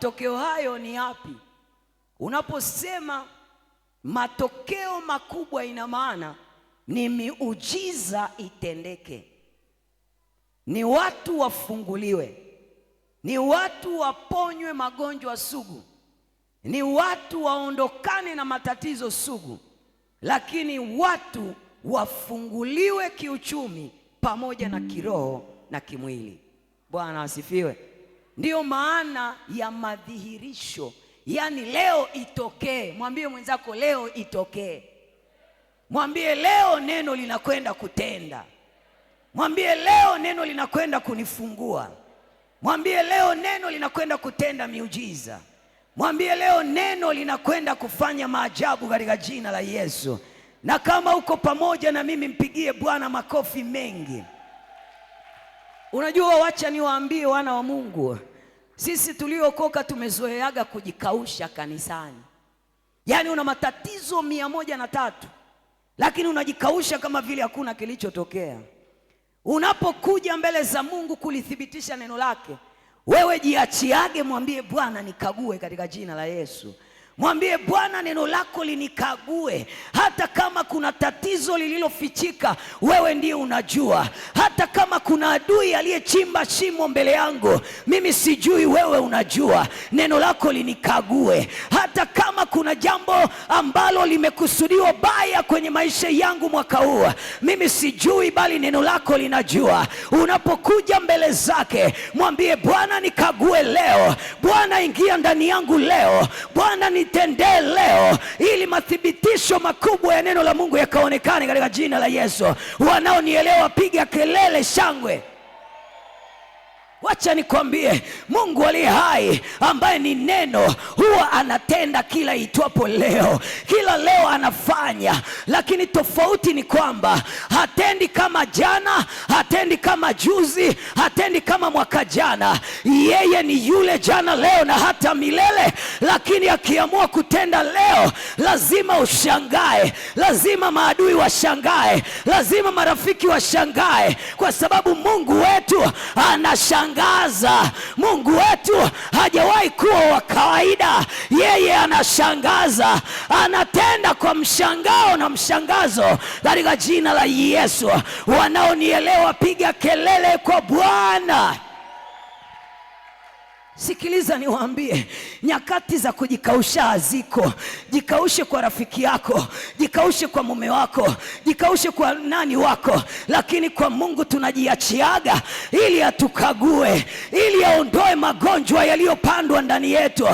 Matokeo hayo ni yapi? Unaposema matokeo makubwa, ina maana ni miujiza itendeke, ni watu wafunguliwe, ni watu waponywe magonjwa sugu, ni watu waondokane na matatizo sugu, lakini watu wafunguliwe kiuchumi pamoja na kiroho na kimwili. Bwana asifiwe. Ndiyo maana ya madhihirisho, yaani leo itokee. Mwambie mwenzako leo itokee. Mwambie leo neno linakwenda kutenda. Mwambie leo neno linakwenda kunifungua. Mwambie leo neno linakwenda kutenda miujiza. Mwambie leo neno linakwenda kufanya maajabu katika jina la Yesu. Na kama uko pamoja na mimi, mpigie Bwana makofi mengi. Unajua, wacha niwaambie wana wa Mungu, sisi tuliokoka tumezoeaga kujikausha kanisani. Yaani una matatizo 103, lakini unajikausha kama vile hakuna kilichotokea. Unapokuja mbele za Mungu kulithibitisha neno lake, wewe jiachiage, mwambie Bwana nikague katika jina la Yesu. Mwambie Bwana neno lako linikague. Hata kama kuna tatizo lililofichika, wewe ndiye unajua. Hata kama kuna adui aliyechimba shimo mbele yangu, mimi sijui, wewe unajua. Neno lako linikague. Hata kama kuna jambo ambalo limekusudiwa baya kwenye maisha yangu mwaka huu, mimi sijui, bali neno lako linajua. Unapokuja mbele zake, mwambie Bwana nikague leo. Bwana ingia ndani yangu leo. Bwana nitendee leo, ili mathibitisho makubwa ya neno la Mungu yakaonekane katika jina la Yesu. Wanaonielewa piga kelele shangwe. Wacha nikwambie, Mungu aliye hai ambaye ni neno huwa anatenda kila itwapo leo. Kila leo anafanya, lakini tofauti ni kwamba hatendi kama jana, hatendi kama juzi, hatendi kama mwaka jana. Yeye ni yule jana, leo na hata milele. Lakini akiamua kutenda leo, lazima ushangae, lazima maadui washangae, lazima marafiki washangae, kwa sababu Mungu wetu anashangaza. Mungu wetu hajawahi kuwa wa kawaida. Yeye anashangaza, anatenda kwa mshangao na mshangazo katika jina la Yesu. Wanaonielewa piga kelele kwa Bwana. Sikiliza niwaambie, nyakati za kujikausha haziko. Jikaushe kwa rafiki yako, jikaushe kwa mume wako, jikaushe kwa nani wako, lakini kwa Mungu tunajiachiaga ili atukague, ili aondoe magonjwa yaliyopandwa ndani yetu,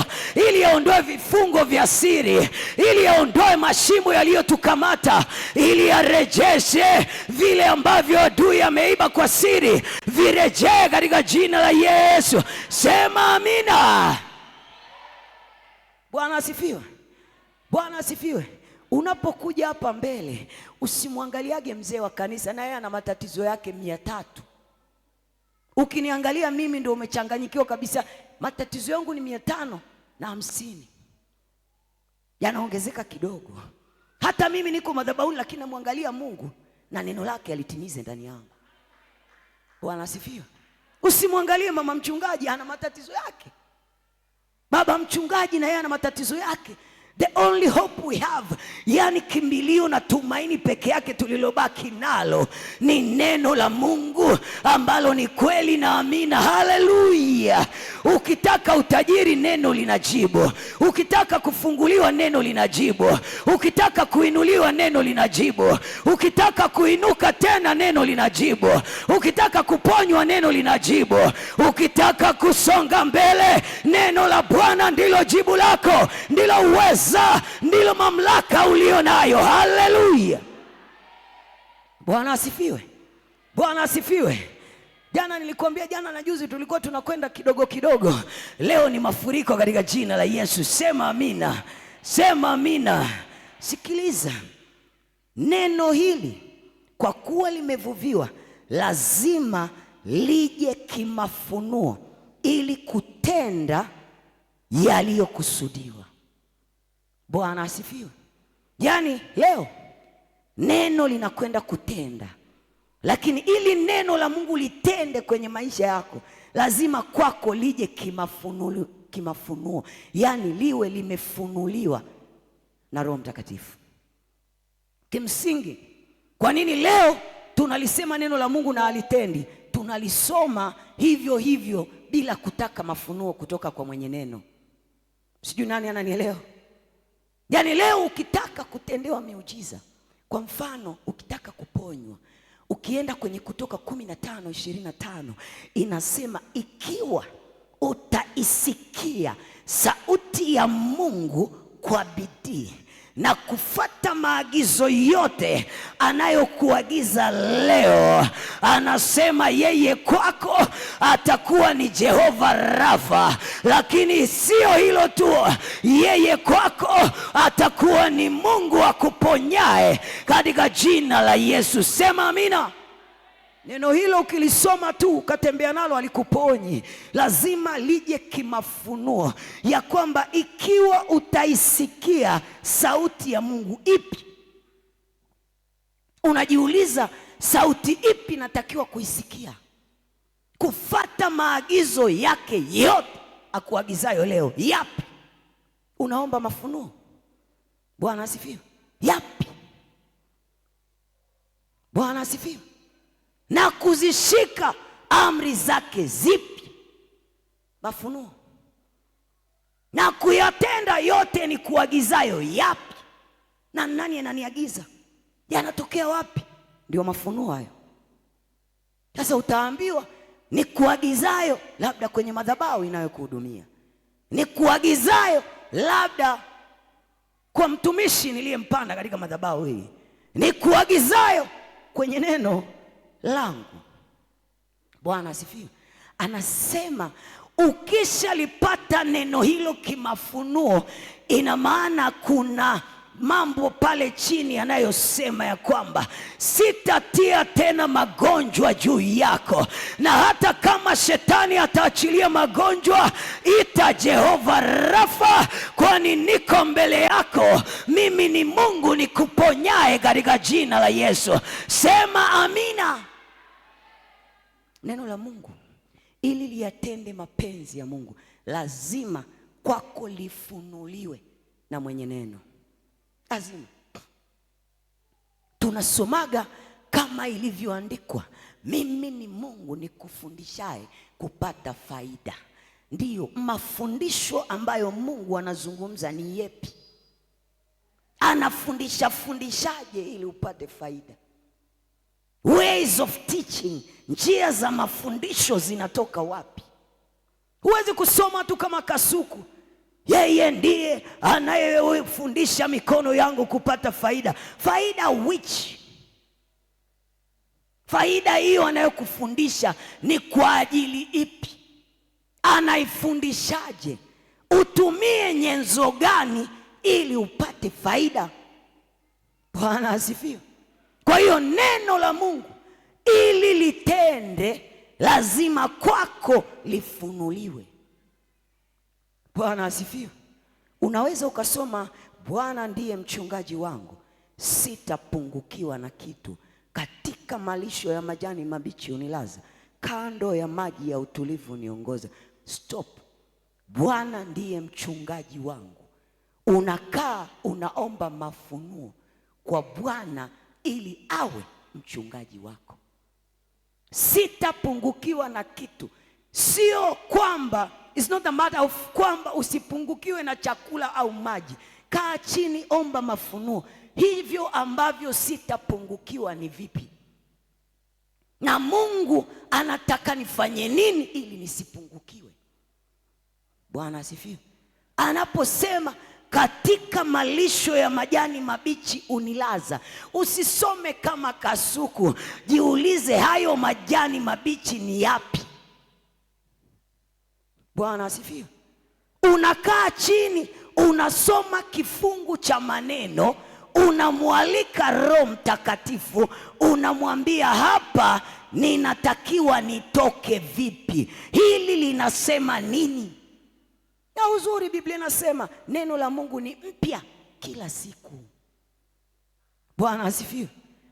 ili aondoe vifungo vya siri, ili aondoe mashimo yaliyotukamata, ili arejeshe vile ambavyo adui ameiba kwa siri, virejee katika jina la Yesu. Sema amina. Bwana asifiwe. Bwana asifiwe. Unapokuja hapa mbele, usimwangaliage mzee wa kanisa na yeye ana matatizo yake 300. Ukiniangalia mimi ndio umechanganyikiwa kabisa. Matatizo yangu ni 550. Yanaongezeka kidogo. Hata mimi niko madhabahuni, lakini namwangalia Mungu na neno lake alitimize ndani yangu. Bwana asifiwe. Usimwangalie mama mchungaji, ana matatizo yake. Baba mchungaji na yeye ana matatizo yake. The only hope we have, yani kimbilio na tumaini peke yake tulilobaki nalo, ni neno la Mungu ambalo ni kweli na amina. Haleluya. Ukitaka utajiri, neno linajibu. Ukitaka kufunguliwa, neno linajibu. Ukitaka kuinuliwa, neno linajibu. Ukitaka kuinuka tena, neno linajibu. Ukitaka kuponywa, neno linajibu. Ukitaka kusonga mbele, neno la Bwana ndilo jibu lako, ndilo uwezo, ndilo mamlaka ulio nayo. Haleluya. Bwana asifiwe. Bwana asifiwe. Jana nilikwambia, jana na juzi tulikuwa tunakwenda kidogo kidogo. Leo ni mafuriko katika jina la Yesu. Sema amina. Sema amina. Sikiliza. Neno hili kwa kuwa limevuviwa, lazima lije kimafunuo ili kutenda yaliyokusudiwa. Bwana asifiwe. Yaani leo neno linakwenda kutenda, lakini ili neno la Mungu litende kwenye maisha yako, lazima kwako lije kimafunuo, yaani liwe limefunuliwa na Roho Mtakatifu. Kimsingi, kwa nini leo tunalisema neno la Mungu na alitendi? Tunalisoma hivyo hivyo bila kutaka mafunuo kutoka kwa mwenye neno. Sijui nani ananielewa? Yaani leo ukitaka kutendewa miujiza, kwa mfano ukitaka kuponywa, ukienda kwenye Kutoka 15:25 inasema ikiwa utaisikia sauti ya Mungu kwa bidii na kufuata maagizo yote anayokuagiza leo, anasema yeye kwako atakuwa ni Jehova Rafa. Lakini sio hilo tu, yeye kwako atakuwa ni Mungu akuponyaye katika jina la Yesu. Sema amina. Neno hilo ukilisoma tu ukatembea nalo alikuponyi. Lazima lije kimafunuo ya kwamba ikiwa utaisikia sauti ya Mungu. Ipi? Unajiuliza, sauti ipi natakiwa kuisikia? Kufuata maagizo yake yote akuagizayo leo. Yapi? Unaomba mafunuo. Bwana asifiwe. Yapi? Bwana asifiwe. Na kuzishika amri zake zipi? Mafunuo. Na kuyatenda yote ni kuagizayo yapi? Na nani ananiagiza? Yanatokea wapi? Ndio mafunuo hayo. Sasa utaambiwa ni kuagizayo labda kwenye madhabahu inayokuhudumia, ni kuagizayo labda kwa mtumishi niliyempanda katika madhabahu hii, ni kuagizayo kwenye neno langu. Bwana asifiwe. Anasema ukishalipata neno hilo kimafunuo, ina maana kuna mambo pale chini yanayosema ya kwamba sitatia tena magonjwa juu yako, na hata kama shetani ataachilia magonjwa, ita Jehova Rafa, kwani niko mbele yako. Mimi ni Mungu nikuponyaye katika jina la Yesu. Sema amina. Neno la Mungu ili liyatende mapenzi ya Mungu lazima kwako lifunuliwe na mwenye neno. Lazima. Tunasomaga kama ilivyoandikwa, mimi ni Mungu nikufundishaye kupata faida. Ndiyo, mafundisho ambayo Mungu anazungumza ni yepi? Fundishaje ili upate faida? Ways of teaching, njia za mafundisho zinatoka wapi? Huwezi kusoma tu kama kasuku, yeye ndiye anayefundisha mikono yangu kupata faida. Faida which? Faida hiyo anayokufundisha ni kwa ajili ipi? Anaifundishaje? Utumie nyenzo gani ili upate faida? Bwana asifiwe. Kwa hiyo neno la Mungu ili litende lazima kwako lifunuliwe. Bwana asifiwe. Unaweza ukasoma, Bwana ndiye mchungaji wangu, sitapungukiwa na kitu. Katika malisho ya majani mabichi unilaza, kando ya maji ya utulivu niongoza. Stop. Bwana ndiye mchungaji wangu. Unakaa unaomba mafunuo kwa Bwana ili awe mchungaji wako. Sitapungukiwa na kitu. Sio kwamba, it's not a matter of kwamba usipungukiwe na chakula au maji. Kaa chini, omba mafunuo. Hivyo ambavyo sitapungukiwa ni vipi? Na Mungu anataka nifanye nini ili nisipungukiwe? Bwana asifiwe. Anaposema katika malisho ya majani mabichi unilaza, usisome kama kasuku. Jiulize, hayo majani mabichi ni yapi? Bwana asifiwe. Unakaa chini, unasoma kifungu cha maneno, unamwalika Roho Mtakatifu, unamwambia hapa ninatakiwa nitoke vipi? Hili linasema nini? Na uzuri Biblia inasema neno la Mungu ni mpya kila siku. Bwana asifiwe.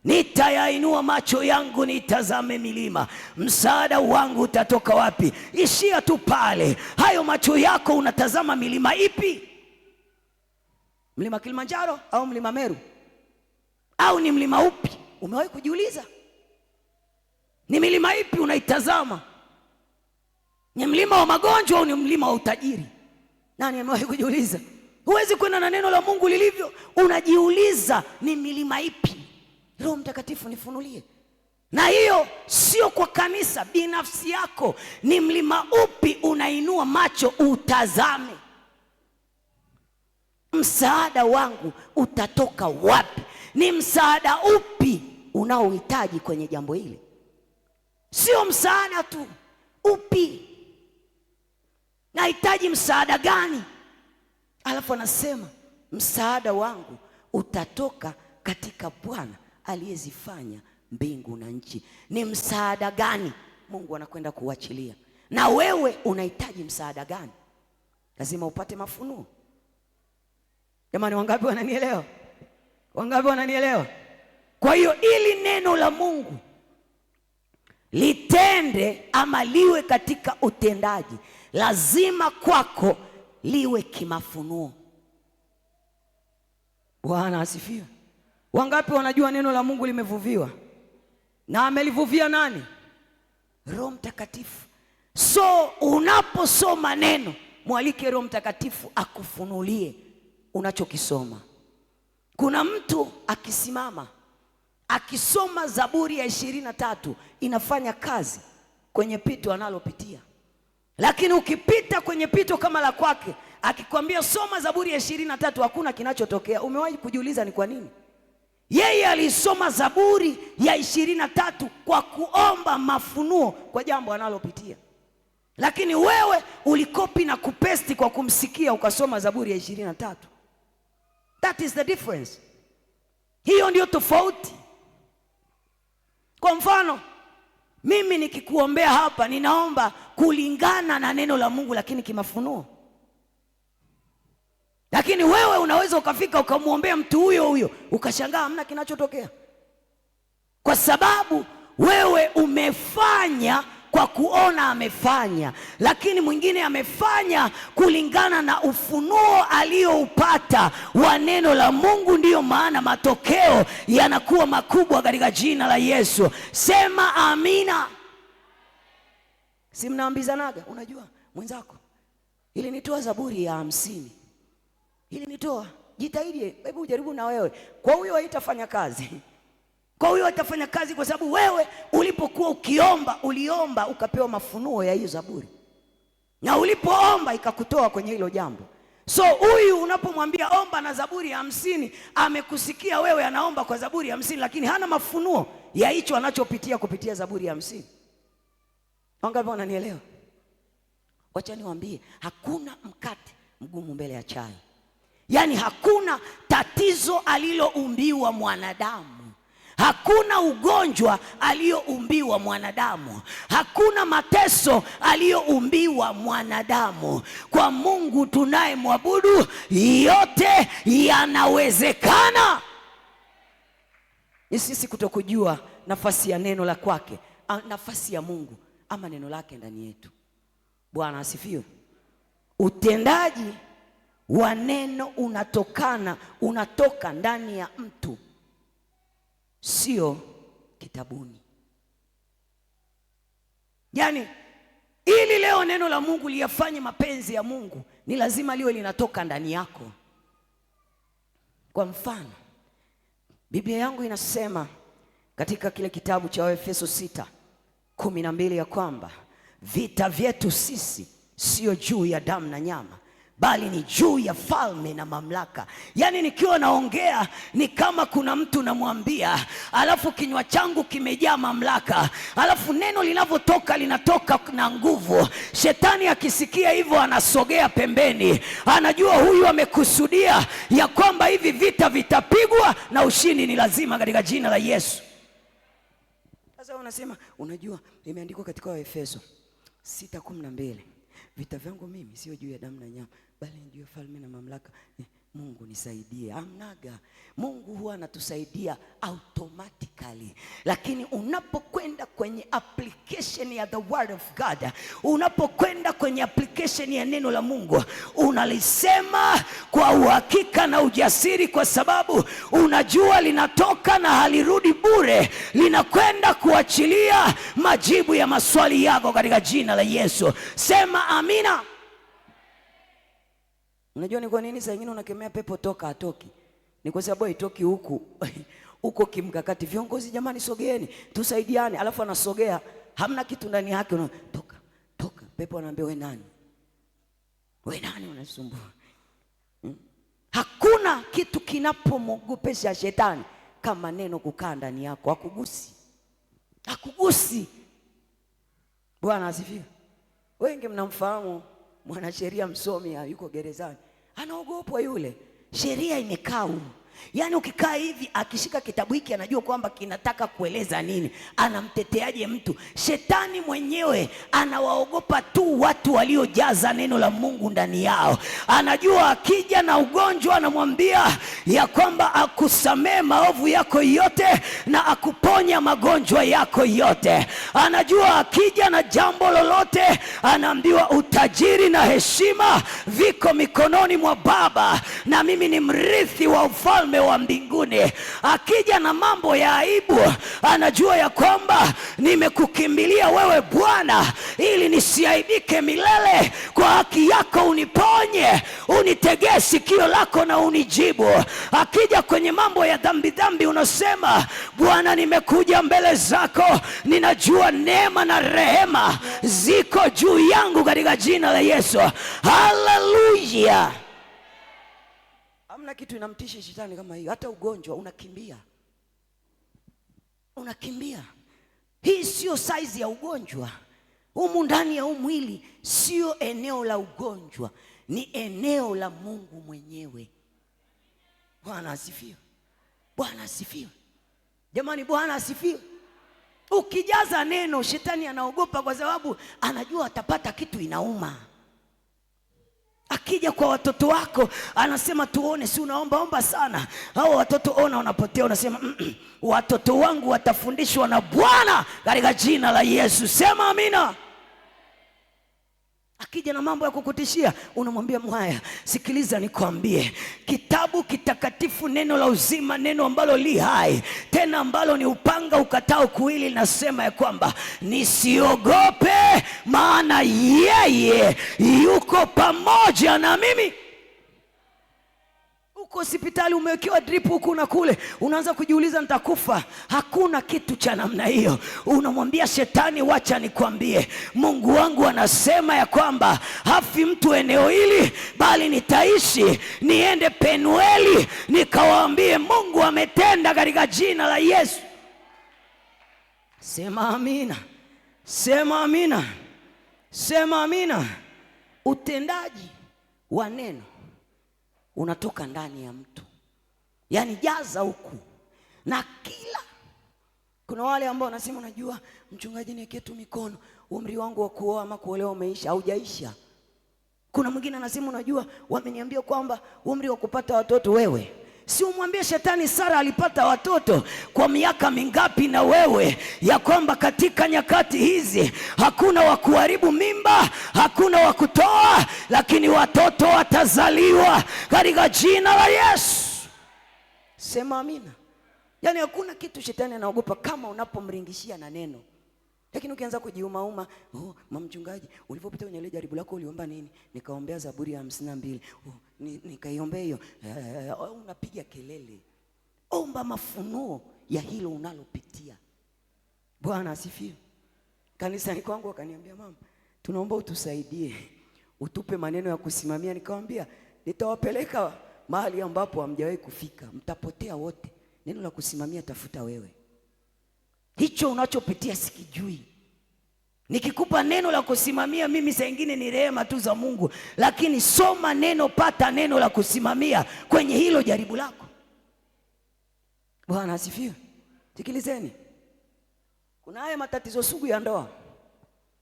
Nitayainua macho yangu nitazame milima, msaada wangu utatoka wapi? Ishia tu pale. Hayo macho yako unatazama milima ipi? Mlima Kilimanjaro au mlima Meru? Au ni mlima upi? Umewahi kujiuliza? Ni milima ipi unaitazama? Ni mlima wa magonjwa au ni mlima wa utajiri? Nani amewahi kujiuliza? Huwezi kwenda na neno la Mungu lilivyo, unajiuliza ni milima ipi? Roho Mtakatifu nifunulie. Na hiyo sio kwa kanisa, binafsi yako. Ni mlima upi unainua macho utazame? Msaada wangu utatoka wapi? Ni msaada upi unaohitaji kwenye jambo hili? Sio msaada tu, upi? Nahitaji msaada gani? Alafu anasema msaada wangu utatoka katika Bwana aliyezifanya mbingu na nchi. Ni msaada gani Mungu anakwenda kuachilia? Na wewe unahitaji msaada gani? Lazima upate mafunuo. Jamani, wangapi wananielewa? Wangapi wananielewa? Kwa hiyo ili neno la Mungu litende ama liwe katika utendaji, lazima kwako liwe kimafunuo. Bwana asifiwe. Wangapi wanajua neno la Mungu limevuviwa? Na amelivuvia nani? Roho Mtakatifu. So unaposoma neno, mwalike Roho Mtakatifu akufunulie unachokisoma. Kuna mtu akisimama akisoma Zaburi ya 23 inafanya kazi kwenye pito analopitia. Lakini ukipita kwenye pito kama la kwake, akikwambia soma Zaburi ya 23, hakuna kinachotokea. Umewahi kujiuliza ni kwa nini? Yeye alisoma Zaburi ya 23 kwa kuomba mafunuo kwa jambo analopitia. Lakini wewe ulikopi na kupesti kwa kumsikia ukasoma Zaburi ya 23. That is the difference. Hiyo ndio tofauti. Kwa mfano, mimi nikikuombea hapa, ninaomba kulingana na neno la Mungu lakini kimafunuo. Lakini wewe unaweza ukafika ukamwombea mtu huyo huyo ukashangaa hamna kinachotokea. Kwa sababu wewe umefanya kwa kuona amefanya, lakini mwingine amefanya kulingana na ufunuo alioupata wa neno la Mungu. Ndiyo maana matokeo yanakuwa makubwa katika jina la Yesu. Sema amina. Si mnaambizanaga, unajua mwenzako, ili nitoa Zaburi ya 50, ili nitoa, jitahidi, hebu ujaribu na wewe. Kwa huyo haitafanya kazi. Kwa huyo haitafanya kazi kwa sababu wewe ulipokuwa ukiomba, uliomba ukapewa mafunuo ya hiyo Zaburi. Na ulipoomba ikakutoa kwenye hilo jambo. So huyu unapomwambia omba na Zaburi ya 50, amekusikia wewe anaomba kwa Zaburi ya 50 lakini hana mafunuo ya hicho anachopitia kupitia Zaburi ya 50. Wangapi wananielewa? Wacha niwaambie, hakuna mkate mgumu mbele ya chai. Yaani hakuna tatizo aliloumbiwa mwanadamu, hakuna ugonjwa alioumbiwa mwanadamu, hakuna mateso alioumbiwa mwanadamu. Kwa Mungu tunayemwabudu yote yanawezekana. Ni sisi kutokujua nafasi ya neno la kwake, nafasi ya Mungu ama neno lake ndani yetu. Bwana asifiwe. Utendaji wa neno unatoka ndani ya mtu, sio kitabuni. Yaani ili leo neno la Mungu liyafanye mapenzi ya Mungu, ni lazima liwe linatoka ndani yako. Kwa mfano, Biblia yangu inasema katika kile kitabu cha Efeso 6:12 ya kwamba vita vyetu sisi sio juu ya damu na nyama, bali ni juu ya falme na mamlaka. Yaani nikiwa naongea ni kama kuna mtu namwambia, alafu kinywa changu kimejaa mamlaka, alafu neno linavyotoka linatoka na nguvu. Shetani akisikia hivyo anasogea pembeni, anajua huyu amekusudia ya kwamba hivi vita vitapigwa na ushindi ni lazima katika jina la Yesu. Sasa unasema, unajua imeandikwa katika Efeso 6:12, vita vyangu mimi sio juu ya damu na nyama, bali ni juu ya falme na mamlaka. Mungu nisaidie. Amnaga. Mungu huwa anatusaidia automatically. Lakini unapokwenda kwenye application ya the word of God, unapokwenda kwenye application ya neno la Mungu, unalisema kwa uhakika na ujasiri, kwa sababu unajua linatoka na halirudi bure, linakwenda kuachilia majibu ya maswali yako katika jina la Yesu. Sema amina. Unajua ni kwa nini saa nyingine unakemea pepo toka hatoki? Ni kwa sababu haitoki huku huko kimkakati. Viongozi jamani, sogeeni tusaidiane, alafu anasogea hamna kitu ndani yake, toka toka. Pepo anaambia wewe nani? Wewe nani unasumbua? Hakuna kitu kinapomogopesha shetani kama neno kukaa ndani yako. Hakugusi. Hakugusi. Bwana asifiwe. Wengi mnamfahamu mwanasheria msomi yuko gerezani. Anaogopwa yule. Sheria imekaa huko. Yaani ukikaa hivi akishika kitabu hiki anajua kwamba kinataka kueleza nini. Anamteteaje mtu? Shetani mwenyewe anawaogopa tu watu waliojaza neno la Mungu ndani yao. Anajua akija na ugonjwa anamwambia ya kwamba akusamee maovu yako yote na akuponya magonjwa yako yote. Anajua akija na jambo lolote anaambiwa utajiri na heshima viko mikononi mwa Baba na mimi ni mrithi wa ufalme wa mbinguni. Akija na mambo ya aibu anajua ya kwamba nimekukimbilia wewe Bwana ili nisiaibike milele. Kwa haki yako uniponye, unitegee sikio lako na unijibu. Akija kwenye mambo ya dhambi unasema Bwana nimekuja mbele zako, ninajua neema na rehema ziko juu yangu katika jina la Yesu. Haleluya. Hamna kitu inamtisha shetani kama hiyo. Hata ugonjwa unakimbia. Unakimbia. Hii sio size ya ugonjwa. Humu ndani ya huu mwili sio eneo la ugonjwa, ni eneo la Mungu mwenyewe. Bwana asifiwe. Bwana asifiwe. Jamani, Bwana asifiwe. Ukijaza neno shetani anaogopa, kwa sababu anajua atapata kitu inauma. Akija kwa watoto wako anasema tuone, si unaomba sana. Hao watoto ona wanapotea, unasema watoto wangu watafundishwa na Bwana katika jina la Yesu. Sema amina. Akija na mambo ya kukutishia unamwambia mwaya, sikiliza nikwambie, kitabu kitakatifu, neno la uzima, neno ambalo li hai, tena ambalo ni upanga ukatao kuwili, linasema ya kwamba nisiogope, maana yeye yuko pamoja na mimi. Uko hospitali umewekewa drip huku na kule, unaanza kujiuliza nitakufa. Hakuna kitu cha namna hiyo. Unamwambia shetani, wacha nikwambie, Mungu wangu anasema ya kwamba hafi mtu eneo hili, bali nitaishi niende Penueli nikawaambie Mungu ametenda katika jina la Yesu. Sema amina. Sema amina. Sema amina. Utendaji wa neno unatoka ndani ya mtu. Yaani jaza huku na kila. Kuna wale ambao wanasema unajua mchungaji niwekee tu mikono, umri wangu wa kuoa ama kuolewa umeisha. Haujaisha. Kuna mwingine anasema unajua wameniambia kwamba umri wa kupata watoto wewe. Si umwambie shetani Sara alipata watoto kwa miaka mingapi na wewe, ya kwamba katika nyakati hizi hakuna wa kuharibu mimba, hakuna wa kutoa, lakini watoto watazaliwa katika jina la Yesu. Sema amina. Yaani hakuna kitu shetani anaogopa kama unapomringishia na neno. Lakini ukianza kujiumauma, mama mchungaji, ulipopita kwenye ile jaribu lako uliomba nini? Nikaombea Zaburi ya 52. Nikaiombea hiyo. Unapiga kelele. Omba mafunuo ya hilo unalopitia. Bwana asifiwe. Kanisani kwangu wakaniambia, mama, tunaomba utusaidie, utupe maneno ya kusimamia. Nikamwambia nitawapeleka mahali ambapo hamjawahi kufika, mtapotea wote. Neno la kusimamia tafuta wewe. Hicho unachopitia sikijui. Nikikupa neno la kusimamia mimi saa nyingine ni rehema tu za Mungu, lakini soma neno, pata neno la kusimamia kwenye hilo jaribu lako. Bwana asifiwe. Sikilizeni. Kuna haya matatizo sugu ya ndoa.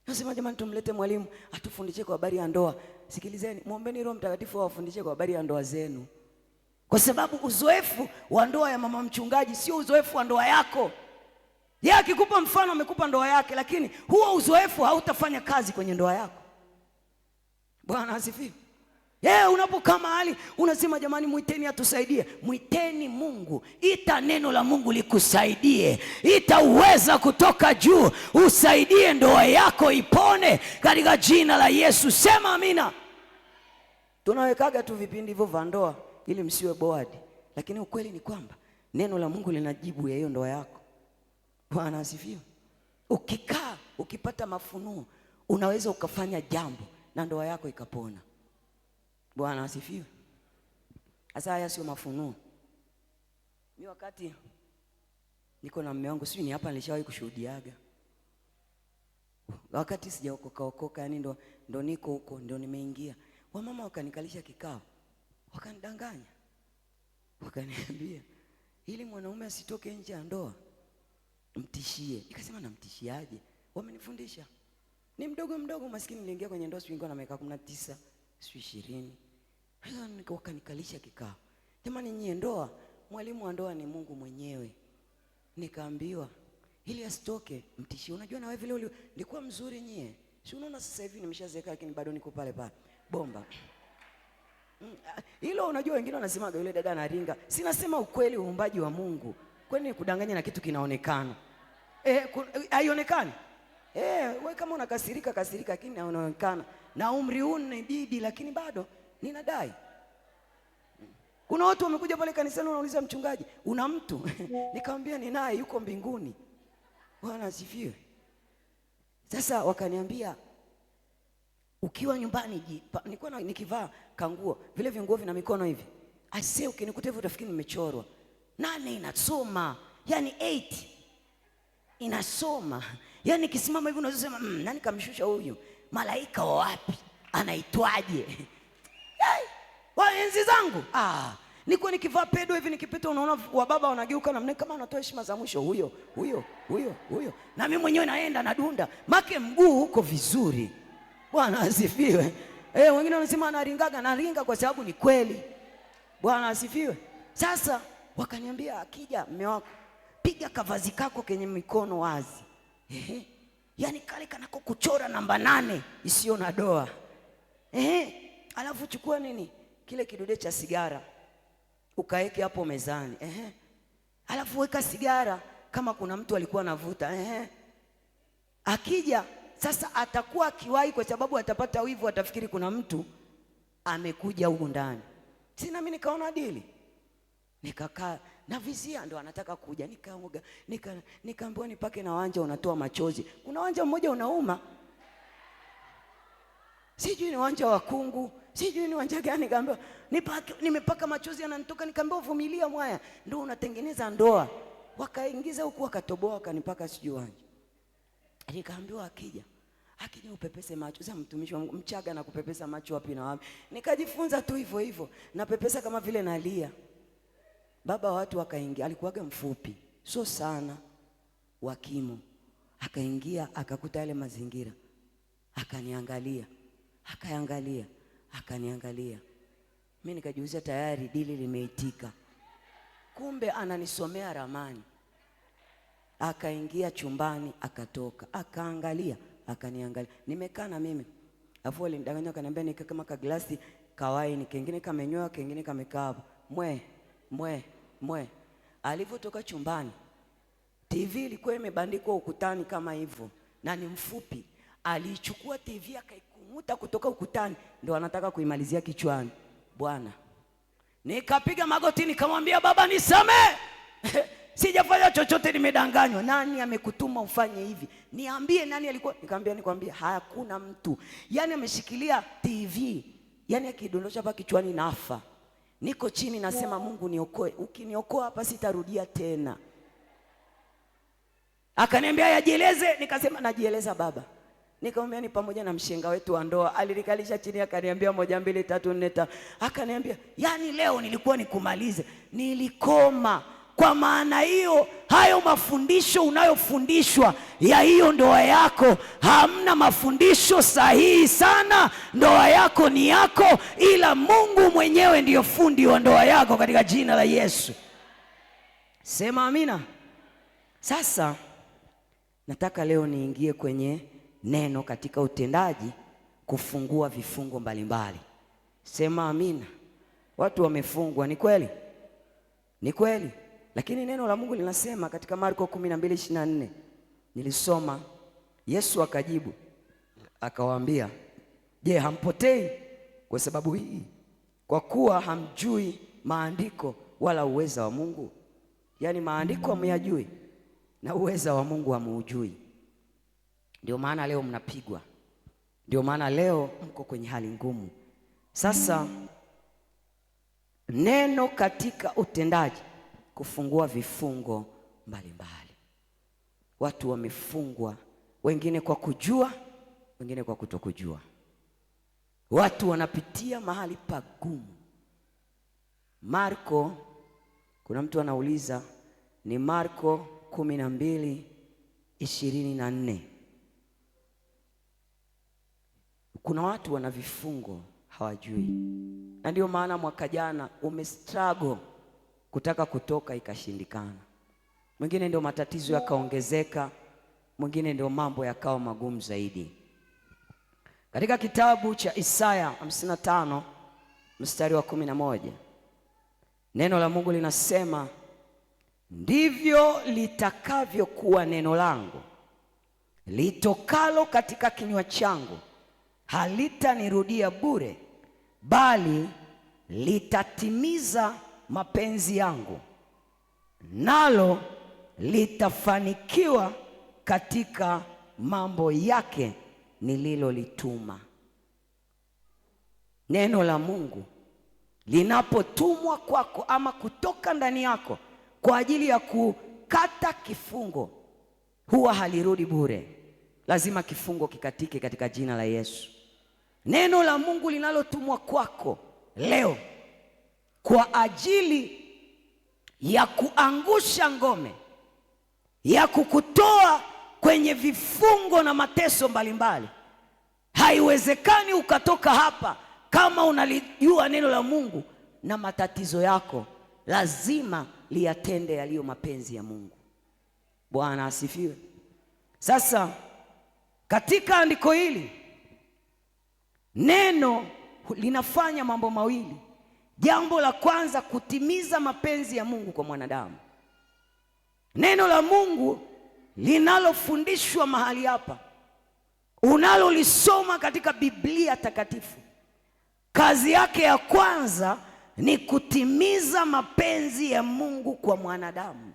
Nasema jamani, tumlete mwalimu atufundishe kwa habari ya ndoa. Sikilizeni, muombeeni Roho Mtakatifu awafundishe kwa habari ya ndoa zenu. kwa sababu uzoefu wa ndoa ya mama mchungaji sio uzoefu wa ndoa yako. Yeye akikupa mfano amekupa ndoa yake, lakini huo uzoefu hautafanya kazi kwenye ndoa yako. Bwana asifiwe. Unapokaa mahali unasema jamani, muiteni atusaidie, muiteni Mungu. Ita neno la Mungu likusaidie, ita uweza kutoka juu usaidie ndoa yako ipone katika jina la Yesu. Sema amina. Tunawekaga tu vipindi hivyo vya ndoa ili msiwe bored, lakini ukweli ni kwamba neno la Mungu linajibu ya hiyo ndoa yako. Bwana asifiwe. Ukikaa ukipata mafunuo, unaweza ukafanya jambo na ndoa yako ikapona. Bwana asifiwe. Sasa haya sio mafunuo. Ni wakati niko na mume wangu, sio ni hapa nilishawahi kushuhudiaga. Wakati sijaokoka, yani ndo niko huko, ndo nimeingia. Wamama wakanikalisha kikao, wakanidanganya. Wakaniambia, ili mwanaume asitoke nje ya ndoa, mtishie. Nikasema namtishiaje? Wamenifundisha. Ni mdogo maskini, niliingia kwenye ndoa sio na miaka 19, sio 20. Sasa wakanikalisha kikao. Jamani nyie, ndoa, mwalimu wa ndoa ni Mungu mwenyewe. Nikaambiwa, ili asitoke mtishie. Unajua na wewe vile ulikuwa mzuri nyie. Si unaona sasa hivi nimeshazeeka lakini bado niko pale pale. Bomba. Hilo unajua wengine wanasemaga yule dada anaringa. Sinasema ukweli, uumbaji wa Mungu. Kwani kudanganya na kitu kinaonekana? Haionekani? Wewe kama unakasirika lakini inaonekana. Na umri huu nibidi lakini bado ninadai. Kuna watu wamekuja pale kanisani wanauliza mchungaji, una mtu? Nikamwambia ninaye, yuko mbinguni. Bwana asifiwe. Sasa wakaniambia, ukiwa nyumbani nilikuwa nikivaa kanguo, vile vinguo vina mikono hivi. Aisee, ukinikuta hivyo utafikiri nimechorwa. 8 inasoma, yani 8 inasoma. Yani kisimama hivi unaweza sema, nani kamshusha huyu? Malaika wa wapi? Anaitwaje? Waenzi zangu. Niko nikivaa pedo hivi nikipita unaona wababa wanageuka na mne kama anatoa heshima za mwisho, huyo. Na mimi mwenyewe naenda nadunda, make mguu huko vizuri. Bwana asifiwe. Wengine wanasema anaringaga, naringa kwa sababu ni kweli. Bwana asifiwe. Sasa wakaniambia, akija mume wako, piga kavazi kako kenye mikono wazi. Yani kale kanako kuchora namba 8 isiyo na doa. Alafu chukua nini? Kile kidude cha sigara. Ukaeke hapo mezani. Alafu weka sigara kama kuna mtu alikuwa anavuta. Akija sasa atakuwa akiwahi kwa sababu atapata wivu, atafikiri kuna mtu amekuja huko ndani. Sina mimi nikaona dili. Nikakaa na vizia ndo anataka kuja, nikaoga, nikaambiwa nipake na wanja unatoa machozi. Kuna wanja mmoja unauma. Sijui ni wanja wa kungu, sijui ni wanja gani, kaambiwa nipake, nimepaka machozi yananitoka, nikaambiwa vumilia mwaya, ndio unatengeneza ndoa. Wakaingiza huku wakatoboa wakanipaka sijui wanja. Nikaambiwa akija upepese macho. Sasa mtumishi wangu Mchaga na kupepesa macho wapi na wapi. Nikajifunza tu hivyo. Na pepesa kama vile nalia. Baba watu wakaingia, alikuwaga mfupi, sio sana, wakimo. Akaingia akakuta yale mazingira. Akaniangalia. Akaniangalia. Mimi nikajiuliza tayari dili limeitika. Kumbe ananisomea ramani. Akaingia chumbani, akatoka, akaangalia, akaniangalia. Nimekaa na mimi. Afu alinidanganya akaniambia nika kama ka glasi kawaini, kingine kamenyoa, kingine kamekaa. Mwe. Alipotoka chumbani, TV ilikuwa imebandikwa ukutani kama hivyo, na ni mfupi. Alichukua TV akaikumuta kutoka ukutani, ndio anataka kuimalizia kichwani. Bwana. Nikapiga magoti nikamwambia, baba nisamee. Sijafanya chochote, nimedanganywa. Nani amekutuma ufanye hivi? Niambie nani alikuwa. Nikwambia hakuna mtu. Yani ameshikilia TV. Yani akidondosha hapa kichwani nafa. Niko chini nasema, Mungu niokoe. Ukiniokoa hapa sitarudia tena. Akaniambia yajieleze. Nikasema najieleza baba. Nikamwambia ni pamoja na mshenga wetu wa ndoa. Alinikalisha chini akaniambia 1 2 3 4 5. Akaniambia yani leo nilikuwa nikumalize. Nilikoma. Kwa maana hiyo, hayo mafundisho unayofundishwa ya hiyo ndoa yako, hamna mafundisho sahihi sana. Ndoa yako ni yako, ila Mungu mwenyewe ndiyo fundi wa ndoa yako, katika jina la Yesu. Sema amina. Sasa nataka leo niingie kwenye neno katika utendaji, kufungua vifungo mbalimbali. Sema amina. Watu wamefungwa, ni kweli? Ni kweli. Lakini neno la Mungu linasema katika Marko 12:24, nilisoma, Yesu akajibu akawaambia, je, hampotei kwa sababu hii, kwa kuwa hamjui maandiko wala uweza wa Mungu? Yaani maandiko hamyajui na uweza wa Mungu hamuujui. Ndio maana leo mnapigwa, ndio maana leo mko kwenye hali ngumu. Sasa neno katika utendaji, kufungua vifungo mbalimbali. Watu wamefungwa, wengine kwa kujua, wengine kwa kutokujua. Watu wanapitia mahali pagumu. Marko, kuna mtu anauliza, ni Marko 12:24. Kuna watu wana vifungo hawajui, na ndio maana mwaka jana umestruggle kutaka kutoka ikashindikana. Mwingine ndio matatizo yakaongezeka, mwingine ndio mambo yakawa magumu zaidi. Katika kitabu cha Isaya 55 mstari wa 11, neno la Mungu linasema, ndivyo litakavyokuwa neno langu litokalo katika kinywa changu, halitanirudia bure, bali litatimiza mapenzi yangu, nalo litafanikiwa katika mambo yake nililolituma. Neno la Mungu linapotumwa kwako ama kutoka ndani yako kwa ajili ya kukata kifungo, huwa halirudi bure. Lazima kifungo kikatike katika jina la Yesu. Neno la Mungu linalotumwa kwako leo kwa ajili ya kuangusha ngome, ya kukutoa kwenye vifungo na mateso mbalimbali. Haiwezekani ukatoka hapa kama unalijua neno la Mungu na matatizo yako lazima liyatende yaliyo mapenzi ya Mungu. Bwana asifiwe. Sasa katika andiko hili neno linafanya mambo mawili. Jambo la kwanza, kutimiza mapenzi ya Mungu kwa mwanadamu. Neno la Mungu linalofundishwa mahali hapa, unalolisoma katika Biblia takatifu, kazi yake ya kwanza ni kutimiza mapenzi ya Mungu kwa mwanadamu.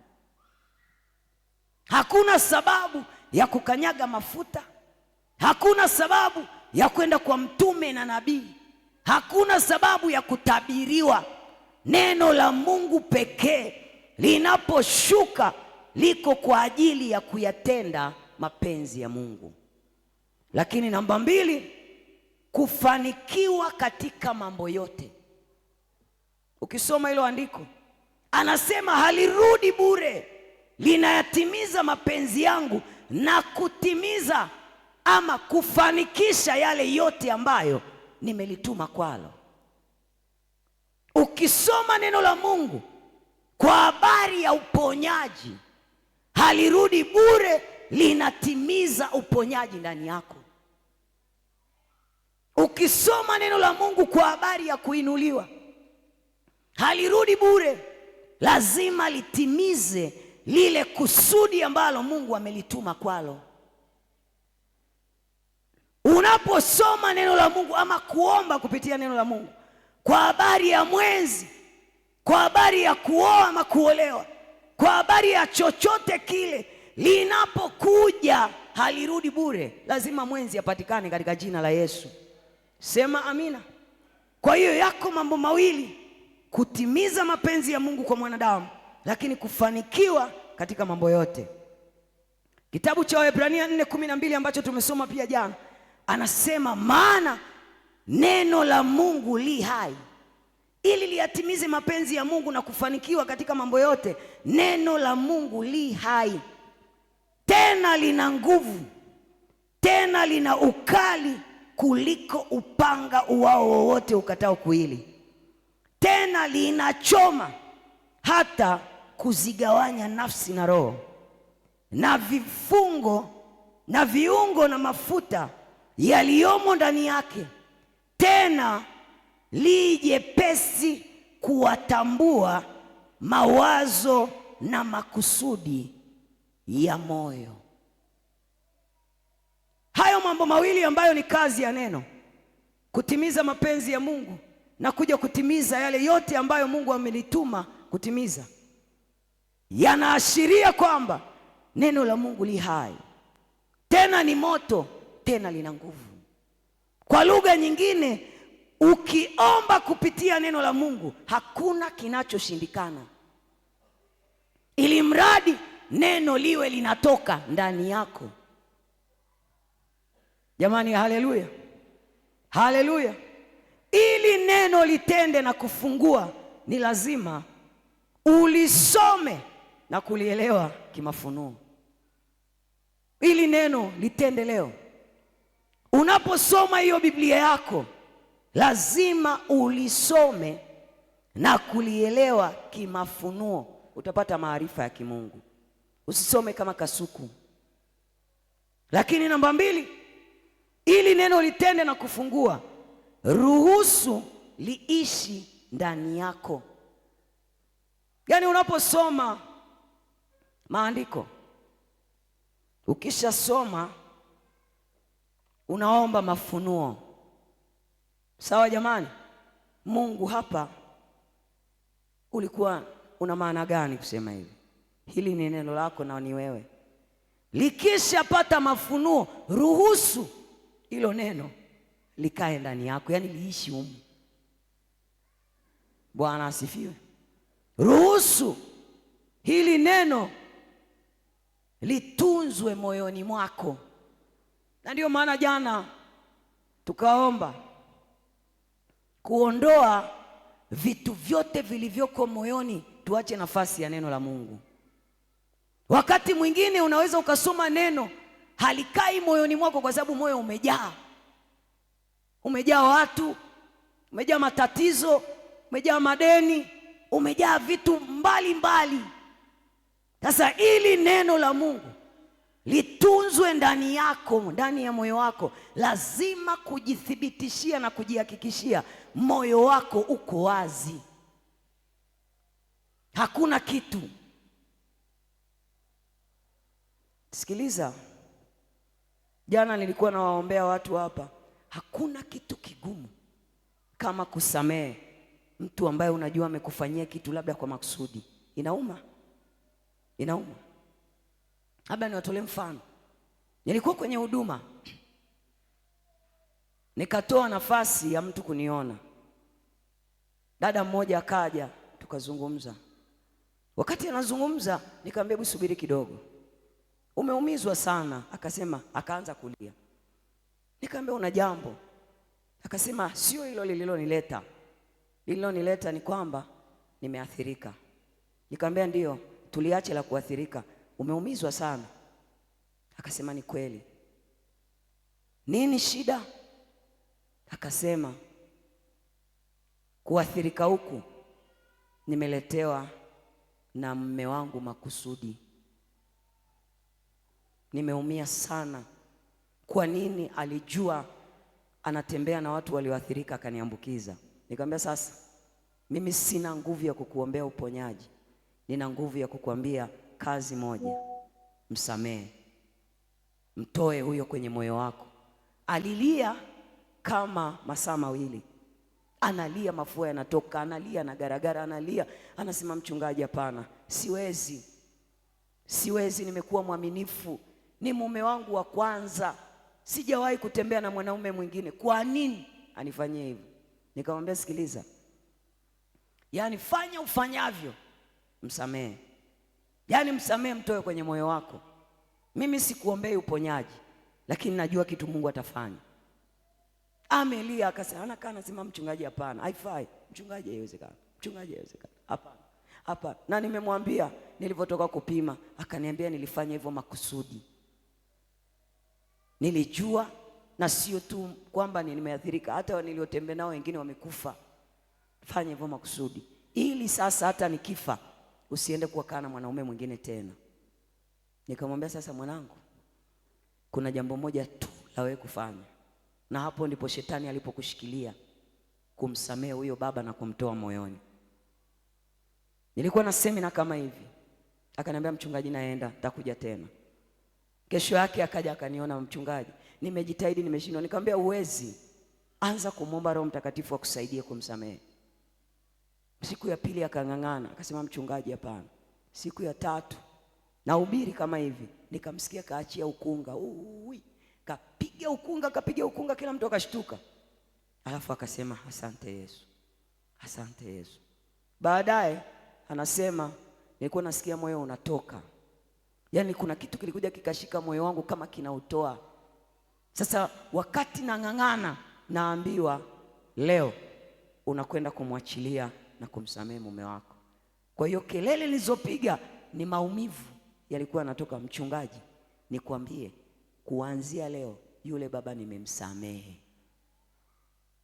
Hakuna sababu ya kukanyaga mafuta, hakuna sababu ya kwenda kwa mtume na nabii, hakuna sababu ya kutabiriwa. Neno la Mungu pekee linaposhuka liko kwa ajili ya kuyatenda mapenzi ya Mungu. Lakini namba 2, kufanikiwa katika mambo yote. Ukisoma hilo andiko, anasema halirudi bure, linayatimiza mapenzi yangu na kutimiza ama kufanikisha yale yote ambayo nimelituma kwalo. Ukisoma neno la Mungu kwa habari ya uponyaji, halirudi bure, linatimiza uponyaji ndani yako. Ukisoma neno la Mungu kwa habari ya kuinuliwa, halirudi bure, lazima litimize lile kusudi ambalo Mungu amelituma kwalo. Unaposoma neno la Mungu ama kuomba kupitia neno la Mungu kwa habari ya mwenzi, kwa habari ya kuoa ama kuolewa, kwa habari ya chochote kile, linapokuja halirudi bure, lazima mwenzi apatikane katika jina la Yesu. Sema amina. Kwa hiyo yako mambo mawili, kutimiza mapenzi ya Mungu kwa mwanadamu, lakini kufanikiwa katika mambo yote. Kitabu cha Waebrania 4:12 ambacho tumesoma pia jana, anasema maana neno la Mungu li hai ili liyatimize mapenzi ya Mungu na kufanikiwa katika mambo yote. Neno la Mungu li hai, tena lina nguvu, tena lina ukali kuliko upanga uwao wowote ukatao kuwili, tena linachoma hata kuzigawanya nafsi na roho na vifungo na viungo na mafuta yaliyomo ndani yake, tena li jepesi kuwatambua mawazo na makusudi ya moyo. Hayo mambo mawili ambayo ni kazi ya neno, kutimiza mapenzi ya Mungu na kuja kutimiza yale yote ambayo Mungu amelituma kutimiza, yanaashiria kwamba neno la Mungu li hai, tena ni moto, tena lina nguvu. Kwa lugha nyingine, ukiomba kupitia neno la Mungu hakuna kinachoshindikana, ili mradi neno liwe linatoka ndani yako. Jamani, haleluya, haleluya. Ili neno litende na kufungua, ni lazima ulisome na kulielewa kimafunuo. Ili neno litende leo, unaposoma hiyo Biblia yako, lazima ulisome na kulielewa kimafunuo. Utapata maarifa ya kimungu. Usisome kama kasuku. Lakini namba 2, ili neno litende na kufungua, ruhusu liishi ndani yako. Yaani unaposoma maandiko, ukishasoma unaomba mafunuo. Sawa jamani? Mungu hapa ulikuwa una maana gani kusema hivi? Hili ni neno lako na ni wewe. Likishapata mafunuo, ruhusu hilo neno likae ndani yako, yaani liishi humu. Bwana asifiwe. Ruhusu hili neno litunzwe moyoni mwako. Na ndio maana jana tukaomba kuondoa vitu vyote vilivyoko moyoni, tuache nafasi ya neno la Mungu. Wakati mwingine unaweza ukasoma neno halikai moyoni mwako kwa sababu moyo umejaa watu, umejaa matatizo, umejaa madeni, umejaa vitu mbalimbali. Sasa ili neno la Mungu litunzwe ndani yako, ndani ya moyo wako, lazima kujithibitishia na kujihakikishia moyo wako uko wazi, hakuna kitu. Sikiliza, jana nilikuwa nawaombea watu hapa. Hakuna kitu kigumu kama kusamehe mtu ambaye unajua amekufanyia kitu labda kwa makusudi. Inauma, inauma. Labda niwatolee mfano. Nilikuwa kwenye huduma, nikatoa nafasi ya mtu kuniona. Dada mmoja akaja, tukazungumza. Wakati anazungumza, nikamwambia hebu subiri kidogo, umeumizwa sana. Akasema, akaanza kulia. Nikamwambia una jambo? Akasema sio hilo lililonileta. Lililonileta ni kwamba nimeathirika. Nikamwambia ndio, tuliache la kuathirika, umeumizwa sana. Akasema ni kweli. Nini shida? Akasema kuathirika huku nimeletewa na mume wangu makusudi. Nimeumia sana. Kwa nini? Alijua anatembea na watu walioathirika akaniambukiza. Nikamwambia sasa, mimi sina nguvu ya kukuombea uponyaji, nina nguvu ya kukuambia kazi moja, msamehe, mtoe huyo kwenye moyo wako. Alilia kama masaa 2, analia, mafua yanatoka, analia na garagara, analia, anasema mchungaji, hapana, siwezi, nimekuwa mwaminifu, ni mume wangu wa kwanza, sijawahi kutembea na mwanaume mwingine, kwa nini anifanyie hivyo? Nikamwambia sikiliza, yaani fanya ufanyavyo, msamehe. Yaani msamehe, mtoe kwenye moyo wako. Mimi sikuombei uponyaji, lakini najua kitu Mungu atafanya. Amelia akasema, anakaa anasema mchungaji, hapana, haifai. mchungaji, haiwezekani, mchungaji, haiwezekani. Hapana. Na nimemwambia nilivyotoka kupima, akaniambia nilifanya hivyo makusudi. Nilijua, na sio tu kwamba nimeathirika, hata niliotembea nao wengine wamekufa. Fanya hivyo makusudi, ili sasa hata nikifa usiende kukaa na mwanaume mwingine tena. Nikamwambia, sasa mwanangu, kuna jambo moja tu la wewe kufanya, na hapo ndipo shetani alipokushikilia, kumsamehe huyo baba na kumtoa moyoni. Nilikuwa na semina kama hivi, akaniambia, mchungaji, naenda, nitakuja tena. Kesho yake akaja akaniona, mchungaji, nimejitahidi, nimeshindwa. Nikamwambia, uwezi, anza kumwomba Roho Mtakatifu akusaidie kumsamehe. Siku ya pili akang'ang'ana, akasema, mchungaji, hapana. Siku ya tatu nahubiri kama hivi, nikamsikia kaachia ukunga. Kapiga ukunga, kila mtu akashtuka. Alafu akasema, asante Yesu, asante Yesu. Baadaye anasema, nilikuwa nasikia moyo unatoka. Yaani kuna kitu kilikuja kikashika moyo wangu kama kinautoa. Sasa wakati nang'ang'ana, naambiwa, leo unakwenda kumwachilia na kumsamehe mume wako. Kwa hiyo kelele nilizopiga ni maumivu yalikuwa yanatoka. Mchungaji, nikwambie, kuanzia leo yule baba nimemsamehe.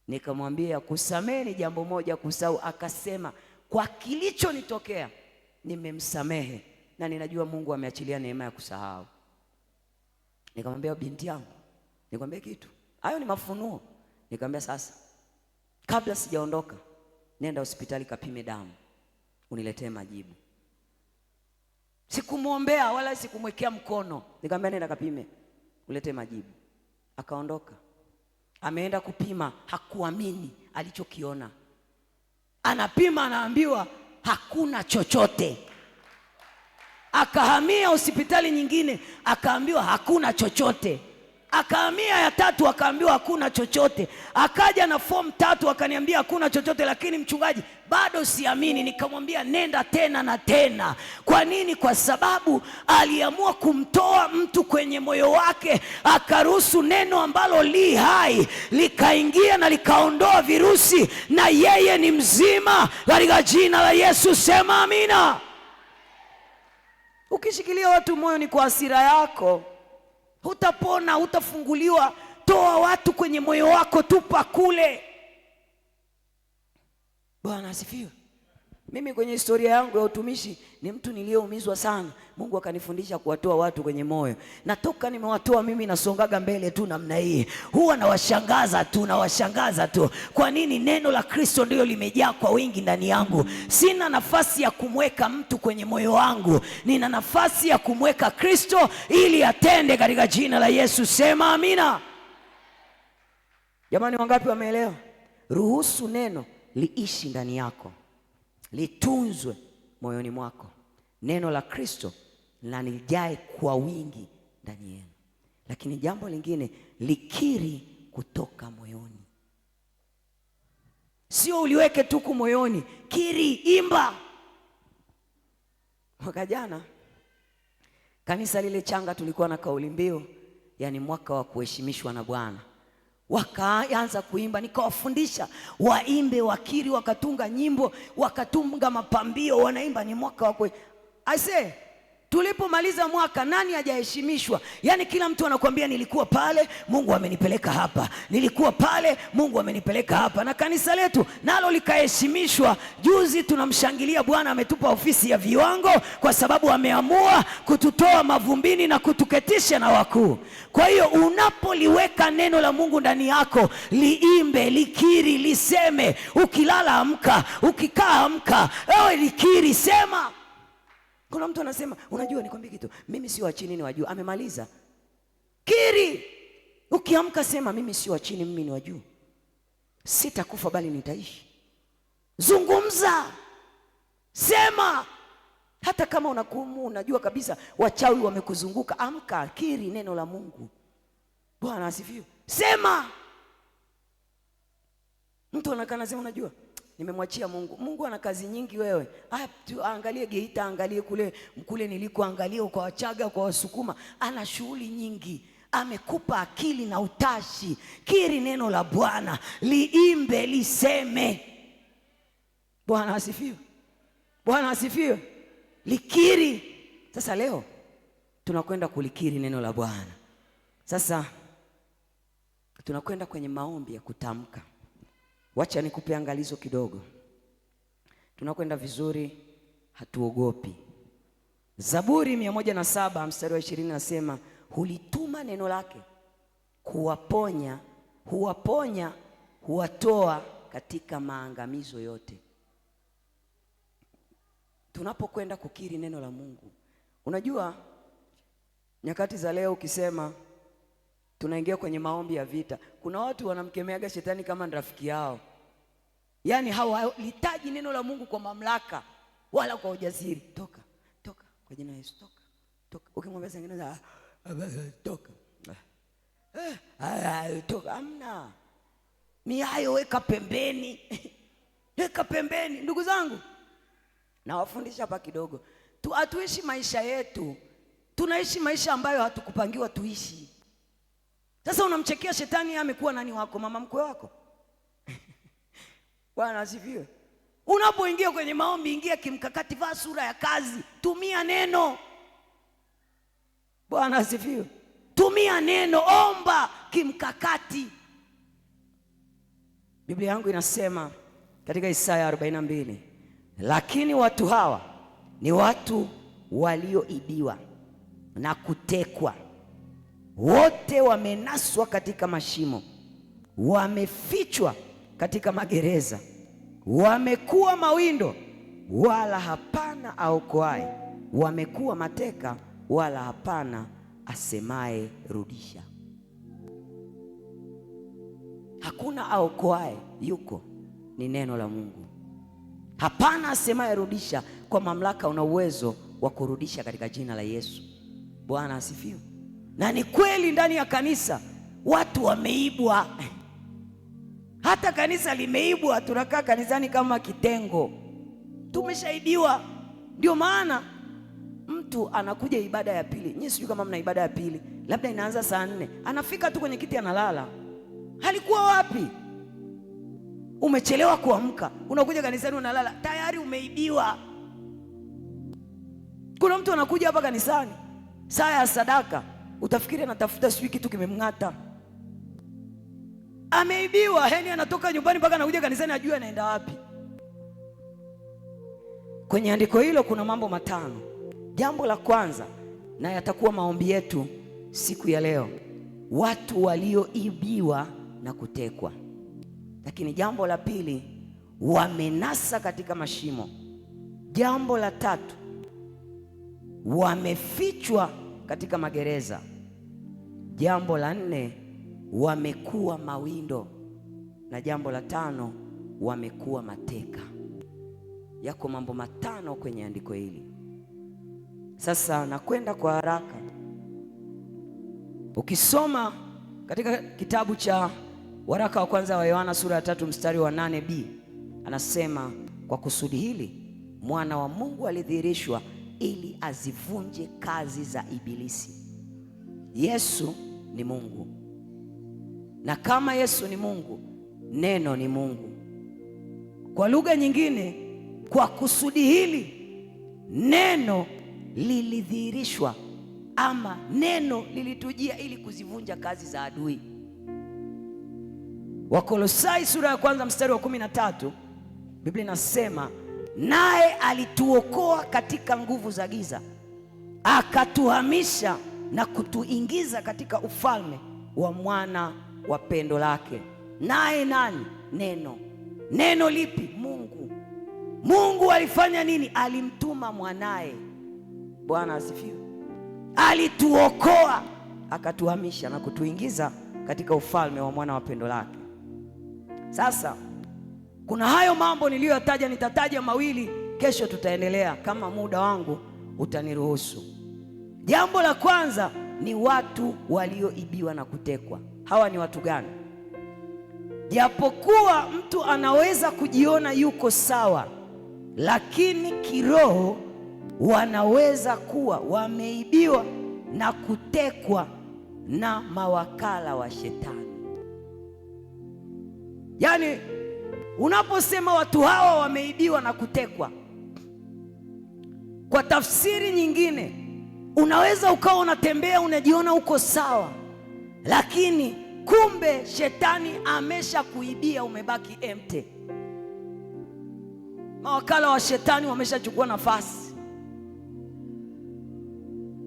Nikamwambia, kusamehe ni jambo moja, kusahau. Akasema, kwa kilichonitokea nimemsamehe, na ninajua Mungu ameachilia neema ya kusahau. Nikamwambia, binti yangu, nikwambie kitu, hayo ni mafunuo. Nikamwambia, sasa kabla sijaondoka, nenda hospitali kapime damu, uniletee majibu. Sikumwombea wala sikumwekea mkono. Nikamwambia, nenda kapime, ulete majibu. Akaondoka, ameenda kupima, hakuamini alichokiona. Anapima, anaambiwa hakuna chochote. Akahamia hospitali nyingine, akaambiwa hakuna chochote. Akahamia ya tatu, akaambiwa hakuna chochote. Akaja na form 3, akaniambia hakuna chochote, lakini mchungaji, bado siamini. Nikamwambia, nenda tena na tena. Kwa nini? Kwa sababu aliamua kumtoa mtu kwenye moyo wake, akaruhusu neno ambalo li hai likaingia na likaondoa virusi, na yeye ni mzima katika jina la Yesu. Sema amina. Ukishikilia watu moyo ni kwa hasira yako, hutapona, hutafunguliwa. Toa watu kwenye moyo wako, tupa kule. Bwana asifiwe. Mimi kwenye historia yangu ya utumishi ni mtu niliyeumizwa sana. Mungu akanifundisha kuwatoa watu kwenye moyo. Natoka nimewatoa mimi, nasongaga mbele tu namna hii. Huwa nawashangaza tu. Kwa nini? Neno la Kristo ndio limejaa kwa wingi ndani yangu. Sina nafasi ya kumweka mtu kwenye moyo wangu. Nina nafasi ya kumweka Kristo ili atende katika jina la Yesu. Sema amina. Jamani, wangapi wameelewa? Ruhusu neno liishi ndani yako, litunzwe moyoni mwako. Neno la Kristo na lijae kwa wingi ndani yenu. Lakini jambo lingine, likiri kutoka moyoni. Sio uliweke tu moyoni, kiri, imba. Mwaka jana kanisa lile changa tulikuwa na kauli mbiu, yani mwaka wa kuheshimishwa na Bwana. Wakaanza kuimba, nikawafundisha waimbe, wakiri, wakatunga nyimbo, wakatunga mapambio, wanaimba. Ni mwaka wa tulipomaliza mwaka, nani hajaheshimishwa? Yani kila mtu anakuambia, nilikuwa pale, Mungu amenipeleka hapa, nilikuwa pale, Mungu amenipeleka hapa. Na kanisa letu nalo likaheshimishwa. Juzi tunamshangilia Bwana ametupa ofisi ya viwango, kwa sababu ameamua kututoa mavumbini na kutuketisha na wakuu. Kwa hiyo unapoliweka neno la Mungu ndani yako, liimbe, likiri, liseme. Ukilala amka, ukikaa amka, ewe likiri, sema. Kuna mtu anasema, unajua nikwambie kitu, mimi si wa chini, ni wa juu. Amemaliza. Kiri. Ukiamka sema, mimi si wa chini, mimi ni wa juu. Sitakufa bali nitaishi. Zungumza. Sema. Hata kama unajua kabisa wachawi wamekuzunguka, amka, kiri neno la Mungu. Bwana asifiwe. Sema. Mtu anasema, unajua nimemwachia Mungu. Mungu ana kazi nyingi. Wewe angalie Geita, angalie kule niliko, angalie kwa Wachaga, kwa Wasukuma, ana shughuli nyingi. Amekupa akili na utashi. Kiri neno la Bwana, liimbe, liseme. Bwana asifiwe. Bwana asifiwe. Likiri. Sasa leo tunakwenda kulikiri neno la Bwana. Sasa tunakwenda kwenye maombi ya kutamka. Wacha nikupe angalizo kidogo. Tunakwenda vizuri, hatuogopi. Zaburi 107 mstari wa 20 nasema, hulituma neno lake kuwaponya, huwaponya, huwatoa katika maangamizo yote. Tunapokwenda kukiri neno la Mungu, unajua nyakati za leo ukisema tunaingia kwenye maombi ya vita, kuna watu wanamkemeaga shetani kama rafiki yao. Yaani hawahitaji neno la Mungu kwa mamlaka wala kwa ujasiri. Toka kwa jina la Yesu, toka. Ukimwambia sangine toka. Toka, amna. Mihayo weka pembeni. Weka pembeni. Ndugu zangu, nawafundisha hapa kidogo. Hatuishi maisha yetu. Tunaishi maisha ambayo hatukupangiwa tuishi. Sasa unamchekea shetani, amekuwa nani wako? Mama mkwe wako? Bwana asifiwe. Unapoingia kwenye maombi, ingia kimkakati, vaa sura ya kazi, tumia neno. Bwana asifiwe. Tumia neno, omba kimkakati. Biblia yangu inasema katika Isaya 42, lakini watu hawa ni watu walioibiwa na kutekwa, wote wamenaswa katika mashimo, wamefichwa katika magereza, wamekuwa mawindo wala hapana aokoaye, wamekuwa mateka wala hapana asemaye rudisha. Hakuna aokoaye, yuko ni neno la Mungu. Hapana asemaye rudisha, kwa mamlaka una uwezo wa kurudisha katika jina la Yesu. Bwana asifiwe. Na ni kweli ndani ya kanisa watu wameibwa. Hata kanisa limeibwa, tunakaa kanisani kama kitengo. Tumeshaibiwa. Ndio maana mtu anakuja ibada ya pili. Nyinyi sijui kama mna ibada ya pili. Labda inaanza saa 4. Anafika tu kwenye kiti analala. Halikuwa wapi? Umechelewa kuamka. Unakuja kanisani unalala. Tayari umeibiwa. Kuna mtu anakuja hapa kanisani saa ya sadaka, utafikiri anatafuta sijui kitu kimemng'ata. Ameibiwa. Yaani anatoka nyumbani mpaka anakuja kanisani ajue anaenda wapi. Kwenye andiko hilo kuna mambo 5. Jambo la kwanza, na yatakuwa maombi yetu siku ya leo, watu walioibiwa na kutekwa. Lakini jambo la pili, wamenasa katika mashimo. Jambo la tatu, wamefichwa katika magereza. Jambo la 4, wamekuwa mawindo, na jambo la 5, wamekuwa mateka. Yako mambo 5 kwenye andiko hili. Sasa nakwenda kwa haraka. Ukisoma katika kitabu cha waraka wa kwanza wa Yohana sura ya 3 mstari wa 8b, anasema kwa kusudi hili mwana wa Mungu alidhihirishwa ili azivunje kazi za ibilisi. Yesu ni Mungu, na kama Yesu ni Mungu, neno ni Mungu. Kwa lugha nyingine, kwa kusudi hili neno lilidhihirishwa, ama neno lilitujia ili kuzivunja kazi za adui. Wakolosai sura ya 1 mstari wa 13, Biblia inasema naye alituokoa katika nguvu za giza, akatuhamisha na kutuingiza katika ufalme wa mwana wa pendo lake. Naye nani? Neno. Neno lipi? Mungu. Mungu alifanya nini? Alimtuma mwanaye. Bwana asifiwe. Alituokoa, akatuhamisha na kutuingiza katika ufalme wa mwana wa pendo lake. Sasa kuna hayo mambo niliyotaja, nitataja mawili, kesho tutaendelea kama muda wangu utaniruhusu. Jambo la kwanza ni watu walioibiwa na kutekwa. Hawa ni watu gani? Japokuwa mtu anaweza kujiona yuko sawa, lakini kiroho wanaweza kuwa wameibiwa na kutekwa na mawakala wa shetani. Yaani Unaposema watu hawa wameibiwa na kutekwa, kwa tafsiri nyingine unaweza ukawa unatembea unajiona uko sawa, lakini kumbe shetani amesha kuibia, umebaki empty. Mawakala wa shetani wameshachukua nafasi.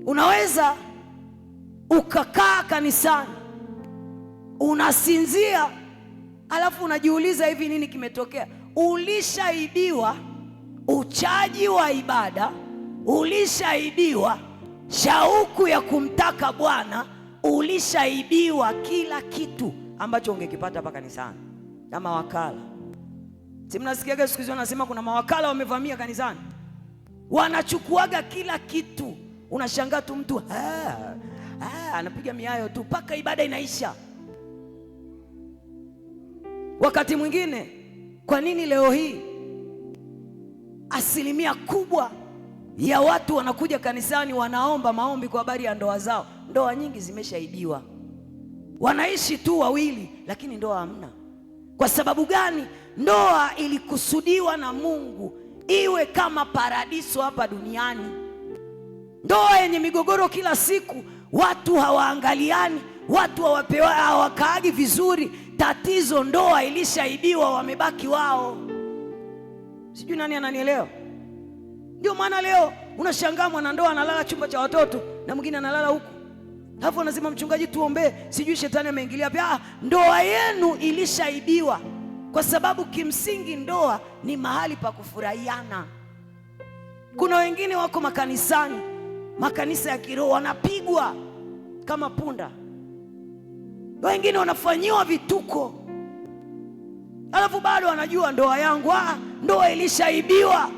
Unaweza ukakaa kanisani unasinzia, alafu unajiuliza hivi, nini kimetokea? Ulishaibiwa uchaji wa ibada, ulishaibiwa shauku ya kumtaka Bwana, ulishaibiwa kila kitu ambacho ungekipata hapa kanisani na mawakala. Si mnasikiaga siku hizi wanasema kuna mawakala wamevamia kanisani, wanachukuaga kila kitu. Unashangaa tu mtu anapiga miayo tu mpaka ibada inaisha. Wakati mwingine, kwa nini leo hii asilimia kubwa ya watu wanakuja kanisani wanaomba maombi kwa habari ya ndoa zao? Ndoa nyingi zimeshaibiwa, wanaishi tu wawili lakini ndoa hamna. Kwa sababu gani? Ndoa ilikusudiwa na Mungu iwe kama paradiso hapa duniani. Ndoa yenye migogoro kila siku, watu hawaangaliani, watu hawakaagi vizuri. Tatizo, ndoa ilishaibiwa, wamebaki wao. Sijui nani ananielewa? Ndio maana leo unashangaa mwanandoa analala chumba cha watoto na mwingine analala huku, alafu anasema mchungaji tuombee, sijui shetani ameingilia pia. Ndoa yenu ilishaibiwa, kwa sababu kimsingi ndoa ni mahali pa kufurahiana. Kuna wengine wako makanisani, makanisa ya kiroho, wanapigwa kama punda, wengine wanafanyiwa vituko, alafu bado wanajua ndoa yangu. Ndoa ilishaibiwa.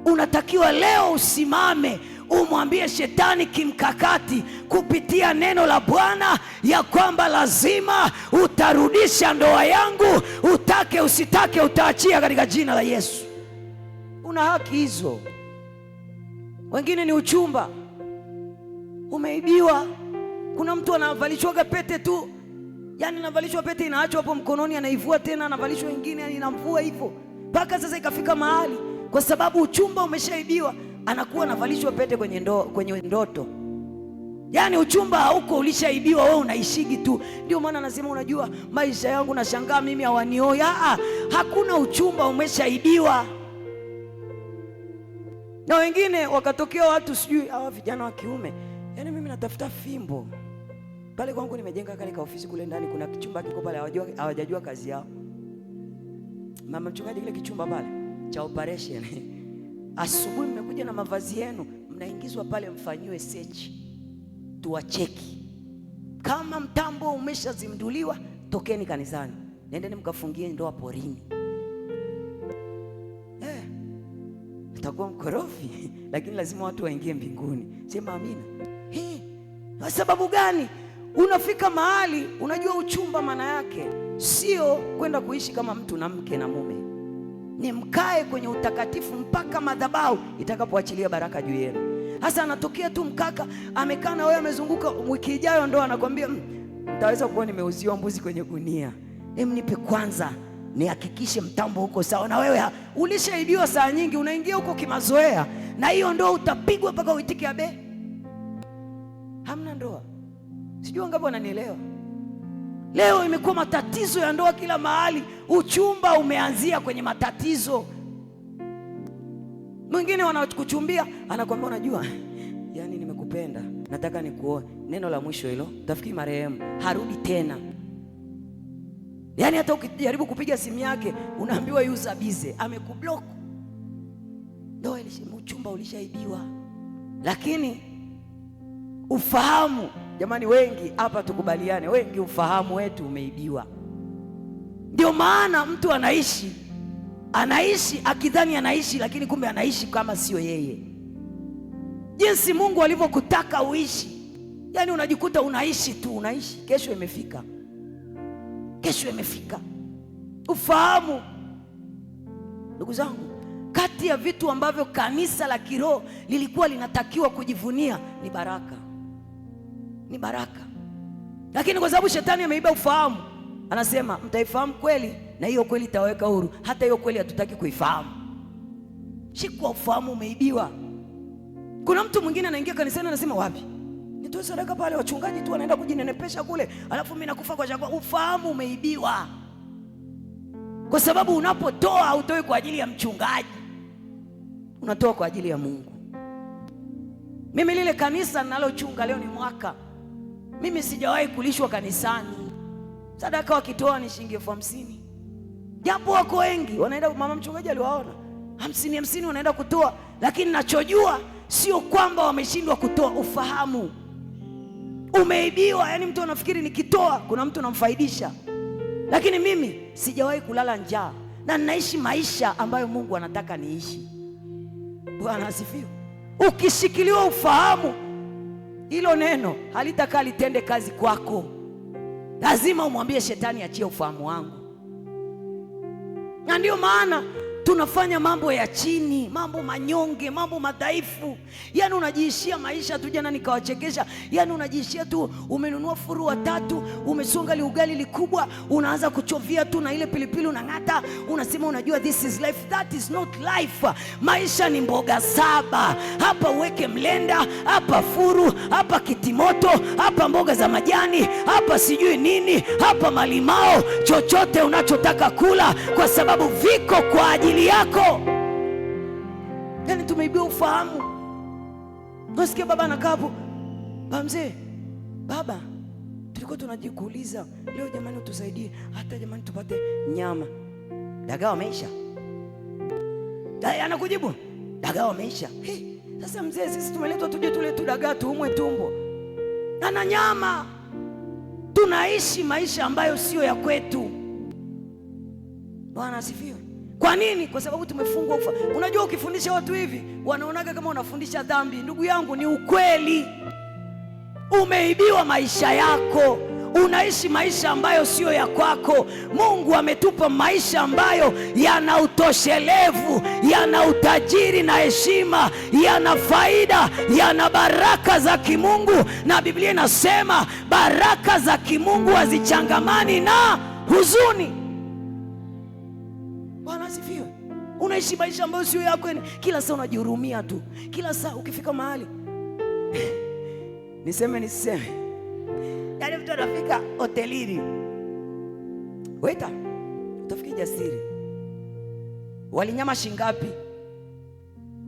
Unatakiwa leo usimame umwambie shetani kimkakati kupitia neno la Bwana ya kwamba lazima utarudisha ndoa yangu, utake usitake utaachia katika jina la Yesu. Una haki hizo. Wengine ni uchumba, umeibiwa. Kuna mtu anavalishwaga pete tu, yani anavalishwa pete inaachwa hapo mkononi, anaivua tena, anavalishwa nyingine, yani inamvua hivyo mpaka sasa ikafika mahali, kwa sababu uchumba umeshaibiwa, anakuwa anavalishwa pete kwenye ndoto. Yani uchumba hauko, ulishaibiwa, wewe unaishigi tu. Ndio maana anasema, unajua maisha yangu nashangaa mimi hawanioi. Hakuna uchumba, umeshaibiwa. Na wengine wakatokea watu, sijui hawa vijana wa kiume, yani mimi natafuta fimbo pale kwangu, nimejenga kale ka ofisi kule ndani, kuna kichumba kiko pale, hawajajua kazi yao. Mama mchungaji, kile kichumba pale cha operation asubuhi mmekuja na mavazi yenu, mnaingizwa pale mfanyiwe search, tuwacheki. Kama mtambo umeshazimduliwa, tokeni kanisani, nendeni mkafungie ndoa porini. Itakuwa mkorofi, lakini lazima watu waingie mbinguni. Sema amina. Kwa sababu gani? Unafika mahali unajua uchumba maana yake sio kwenda kuishi kama mtu na mke na mume, ni mkae kwenye utakatifu mpaka madhabahu itakapoachilia baraka juu yenu. Hasa anatokea tu mkaka amekaa na wewe amezunguka, wiki ijayo ndo anakuambia mtaweza kuwa nimeuziwa mbuzi kwenye gunia, nipe kwanza nihakikishe mtambo huko sawa. Na wewe ulishaibiwa saa nyingi, unaingia huko kimazoea, na hiyo ndoa utapigwa mpaka uitike abe. Hamna ndoa. Sijui ngapi wananielewa. Leo imekuwa matatizo ya ndoa kila mahali. Uchumba umeanzia kwenye matatizo. Mwingine wanakuchumbia, anakuambia unajua, yani nimekupenda, nataka nikuoe. Neno la mwisho hilo, utafikiri marehemu harudi tena. Yani hata ukijaribu kupiga simu yake unaambiwa user busy, amekublock. Ndoa uchumba ulishaibiwa. Lakini ufahamu, jamani, wengi hapa tukubaliane, wengi ufahamu wetu umeibiwa. Ndio maana mtu anaishi akidhani anaishi, lakini kumbe anaishi kama sio yeye. Jinsi Mungu alivyokutaka uishi, yani unajikuta unaishi tu, unaishi, kesho imefika. Ufahamu. Ndugu zangu, kati ya vitu ambavyo kanisa la kiroho lilikuwa linatakiwa kujivunia ni baraka. Lakini kwa sababu shetani ameiba ufahamu, anasema mtaifahamu kweli na hiyo kweli itaweka huru. Hata hiyo kweli hatutaki kuifahamu. Shikwa ufahamu umeibiwa. Kuna mtu mwingine anaingia kanisani anasema, wapi nitoe sadaka pale, wachungaji tu wanaenda kujinenepesha kule, alafu mimi nakufa kwa chakula. Ufahamu umeibiwa, kwa sababu unapotoa hautoi kwa ajili ya mchungaji, unatoa kwa ajili ya Mungu. Mimi lile kanisa ninalochunga leo ni mwaka, mimi sijawahi kulishwa kanisani. Sadaka wakitoa ni shilingi 50,000. Japo wako wengi wanaenda, mama mchungaji aliwaona 50 wanaenda kutoa, lakini nachojua sio kwamba wameshindwa kutoa. Ufahamu umeibiwa. Yani mtu anafikiri nikitoa kuna mtu namfaidisha, lakini mimi sijawahi kulala njaa na ninaishi maisha ambayo Mungu anataka niishi. Bwana asifiwe. Ukishikiliwa ufahamu, hilo neno halitakaa litende kazi kwako. Lazima umwambie shetani, achia ufahamu wangu. Na ndio maana tunafanya mambo ya chini, mambo manyonge, mambo madhaifu. Yani unajiishia maisha tu. Jana nikawachekesha, yani unajiishia tu, umenunua furu 3, umesonga ugali likubwa, unaanza kuchovia tu na ile pilipili unang'ata, unasema unajua this is life. That is not life. Maisha ni mboga 7. Hapa uweke mlenda, hapa furu, hapa kitimoto, hapa mboga za majani, hapa sijui nini, hapa malimao, chochote unachotaka kula, kwa sababu viko kwa ajili yako. Yani tumeibiwa ufahamu. Nasikia baba anakaa hapo, baba mzee, baba tulikuwa tunajikuuliza leo, jamani utusaidie, hata jamani tupate nyama. Dagaa wameisha. Anakujibu, dagaa wameisha. Sasa mzee, sisi tumeletwa tuje tule tu dagaa tuumwe tumbo na nyama. Tunaishi maisha ambayo sio ya kwetu. Bwana asifiwe. Kwa nini? Kwa sababu tumefungwa ufa. Unajua ukifundisha watu hivi wanaonaga kama unafundisha dhambi. Ndugu yangu, ni ukweli. Umeibiwa maisha yako. Unaishi maisha ambayo sio ya kwako. Mungu ametupa maisha ambayo yana utoshelevu, yana utajiri na heshima, yana faida, yana baraka za kimungu. Na Biblia inasema baraka za kimungu hazichangamani na huzuni. Bwana asifiwe. Unaishi maisha ambayo sio yako. Kila saa unajihurumia tu. Kila saa ukifika mahali niseme yaani mtu anafika hotelini, waita, utafikiri jasiri, walinyama shingapi?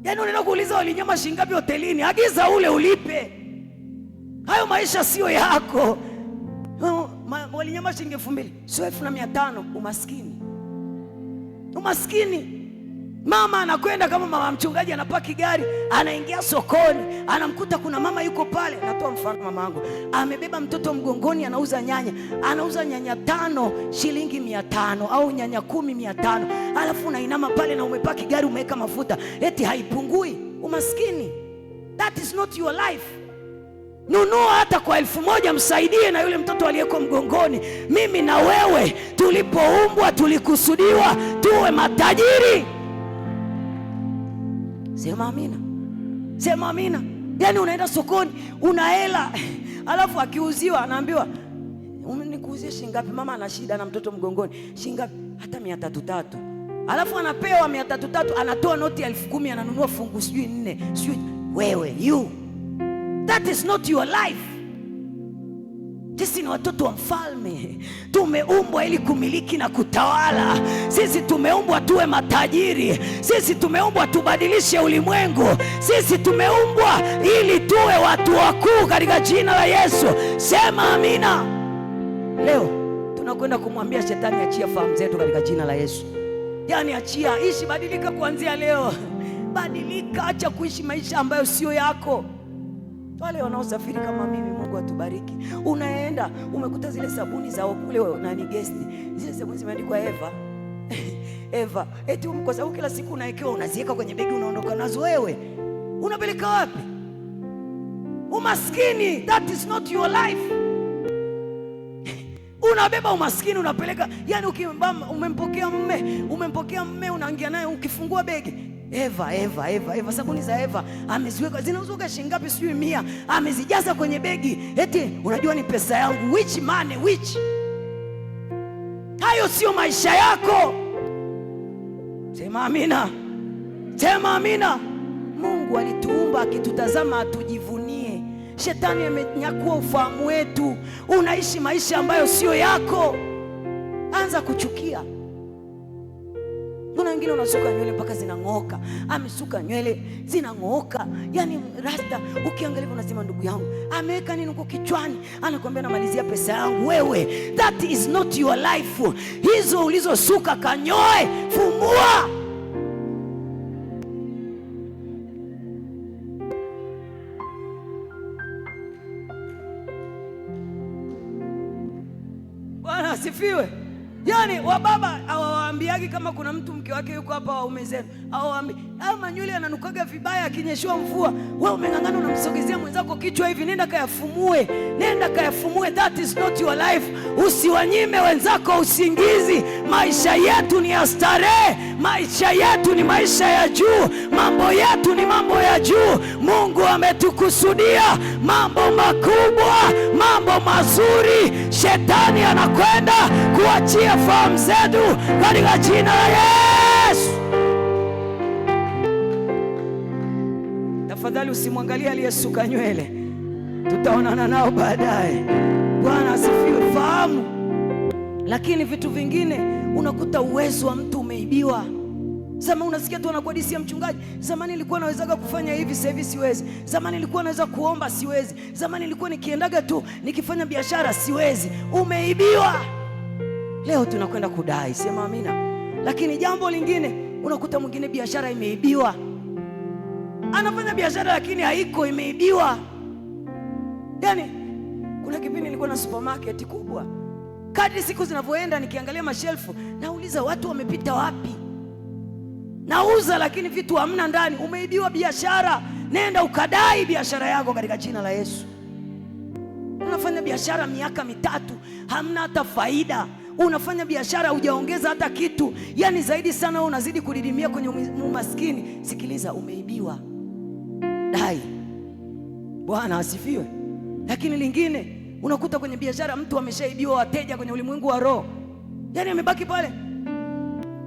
Yaani unaenda kuuliza walinyama shingapi hotelini? Agiza ule ulipe. Hayo maisha sio yako. Walinyama shilingi 2,000, sio 1,500. Umaskini. Mama anakwenda kama mama mchungaji, anapaki gari, anaingia sokoni, anamkuta kuna mama yuko pale. Natoa mfano, mama yangu amebeba mtoto mgongoni, anauza nyanya 5 shilingi 500, au nyanya 10 500. Alafu unainama pale na umepaki gari, umeweka mafuta, eti haipungui. Umaskini. That is not your life. Nunua hata kwa 1,000, msaidie na yule mtoto aliyeko mgongoni. Mimi na wewe tulipoumbwa tulikusudiwa tuwe matajiri. Sema amina. Sema amina. Yani unaenda sokoni, una hela, alafu akiuziwa anaambiwa nikuuzie shilingi. Mama ana shida na mtoto mgongoni, shilingi hata 300. Alafu anapewa 300, anatoa noti 10,000, ananunua fungu sijui 4, sijui. Wewe, that is not your life. Sisi ni watoto wa mfalme. Tumeumbwa ili kumiliki na kutawala. Sisi tumeumbwa tuwe matajiri. Sisi tumeumbwa tubadilishe ulimwengu. Sisi tumeumbwa ili tuwe watu wakuu katika jina la Yesu. Sema amina. Leo tunakwenda kumwambia shetani, achia fahamu zetu katika jina la Yesu. Yani achia, ishi, badilika kuanzia leo. Badilika, acha kuishi maisha ambayo sio yako. Wale wanaosafiri kama mimi, Mungu atubariki. Unaenda umekuta zile sabuni za kule nani guest, zile sabuni zimeandikwa Eva. Eti kwa sababu kila siku unaekewa, unaziweka kwenye begi, unaondoka nazo. Wewe unapeleka wapi? Umaskini. That is not your life. Unabeba umaskini unapeleka. Yani umempokea mme, unaingia naye, ukifungua begi Eva, sabuni za Eva ameziweka, zinauzwa shilingi ngapi? Sijui 100, amezijaza kwenye begi. Eti unajua ni pesa yangu. Which money? hayo sio maisha yako. Sema amina, sema amina. Mungu alituumba akitutazama atujivunie. Shetani amenyakua ufahamu wetu. Unaishi maisha ambayo sio yako, anza kuchukia. Kuna wengine unasuka nywele mpaka zinang'oka, amesuka nywele zinang'oka, yani rasta. Ukiangalia unasema ndugu yangu ameweka nini huko kichwani? Anakuambia namalizia pesa yangu. Wewe, that is not your life. Hizo ulizosuka kanyoe, fumua. Bwana asifiwe. Yani wababa hawaambiagi kama kuna mtu mke wake yuko hapa waume zenu, hawaambi ama nywele ananukaga vibaya akinyeshwa mvua, wewe umeng'ang'ana unamsogezea mwenzako kichwa hivi, nenda kayafumue, nenda kayafumue. That is not your life. Usiwanyime wenzako usingizi. Maisha yetu ni ya starehe, maisha yetu ni maisha ya juu, mambo yetu ni mambo ya juu. Mungu ametukusudia mambo makubwa, mambo mazuri. Shetani anakwenda kuachia fahamu zetu katika jina la Yesu. Tafadhali usimwangalie aliyesuka nywele, tutaonana nao baadaye. Bwana asifiwe. Fahamu. Lakini vitu vingine unakuta uwezo wa mtu umeibiwa. Zamani unasikia tu anakuhadisia mchungaji, zamani nilikuwa nawezaga kufanya hivi, sasa hivi siwezi. Zamani nilikuwa naweza kuomba, siwezi. Zamani nilikuwa nikiendaga tu nikifanya biashara, siwezi. Umeibiwa. Leo tunakwenda kudai. Sema amina. Lakini jambo lingine, unakuta mwingine biashara imeibiwa. Anafanya biashara lakini haiko, imeibiwa. Yani kuna kipindi nilikuwa na supermarket kubwa. Kadri siku zinavyoenda nikiangalia mashelfu, nauliza watu wamepita wapi? Nauza lakini vitu hamna ndani. Umeibiwa biashara. Nenda ukadai biashara yako katika jina la Yesu. Unafanya biashara miaka 3, hamna hata faida. Unafanya biashara hujaongeza hata kitu. Yani zaidi sana unazidi kudidimia kwenye umaskini. Sikiliza, umeibiwa. Dai. Bwana asifiwe. Lakini lingine, unakuta kwenye biashara mtu ameshaibiwa wateja kwenye ulimwengu wa roho. Yani amebaki pale.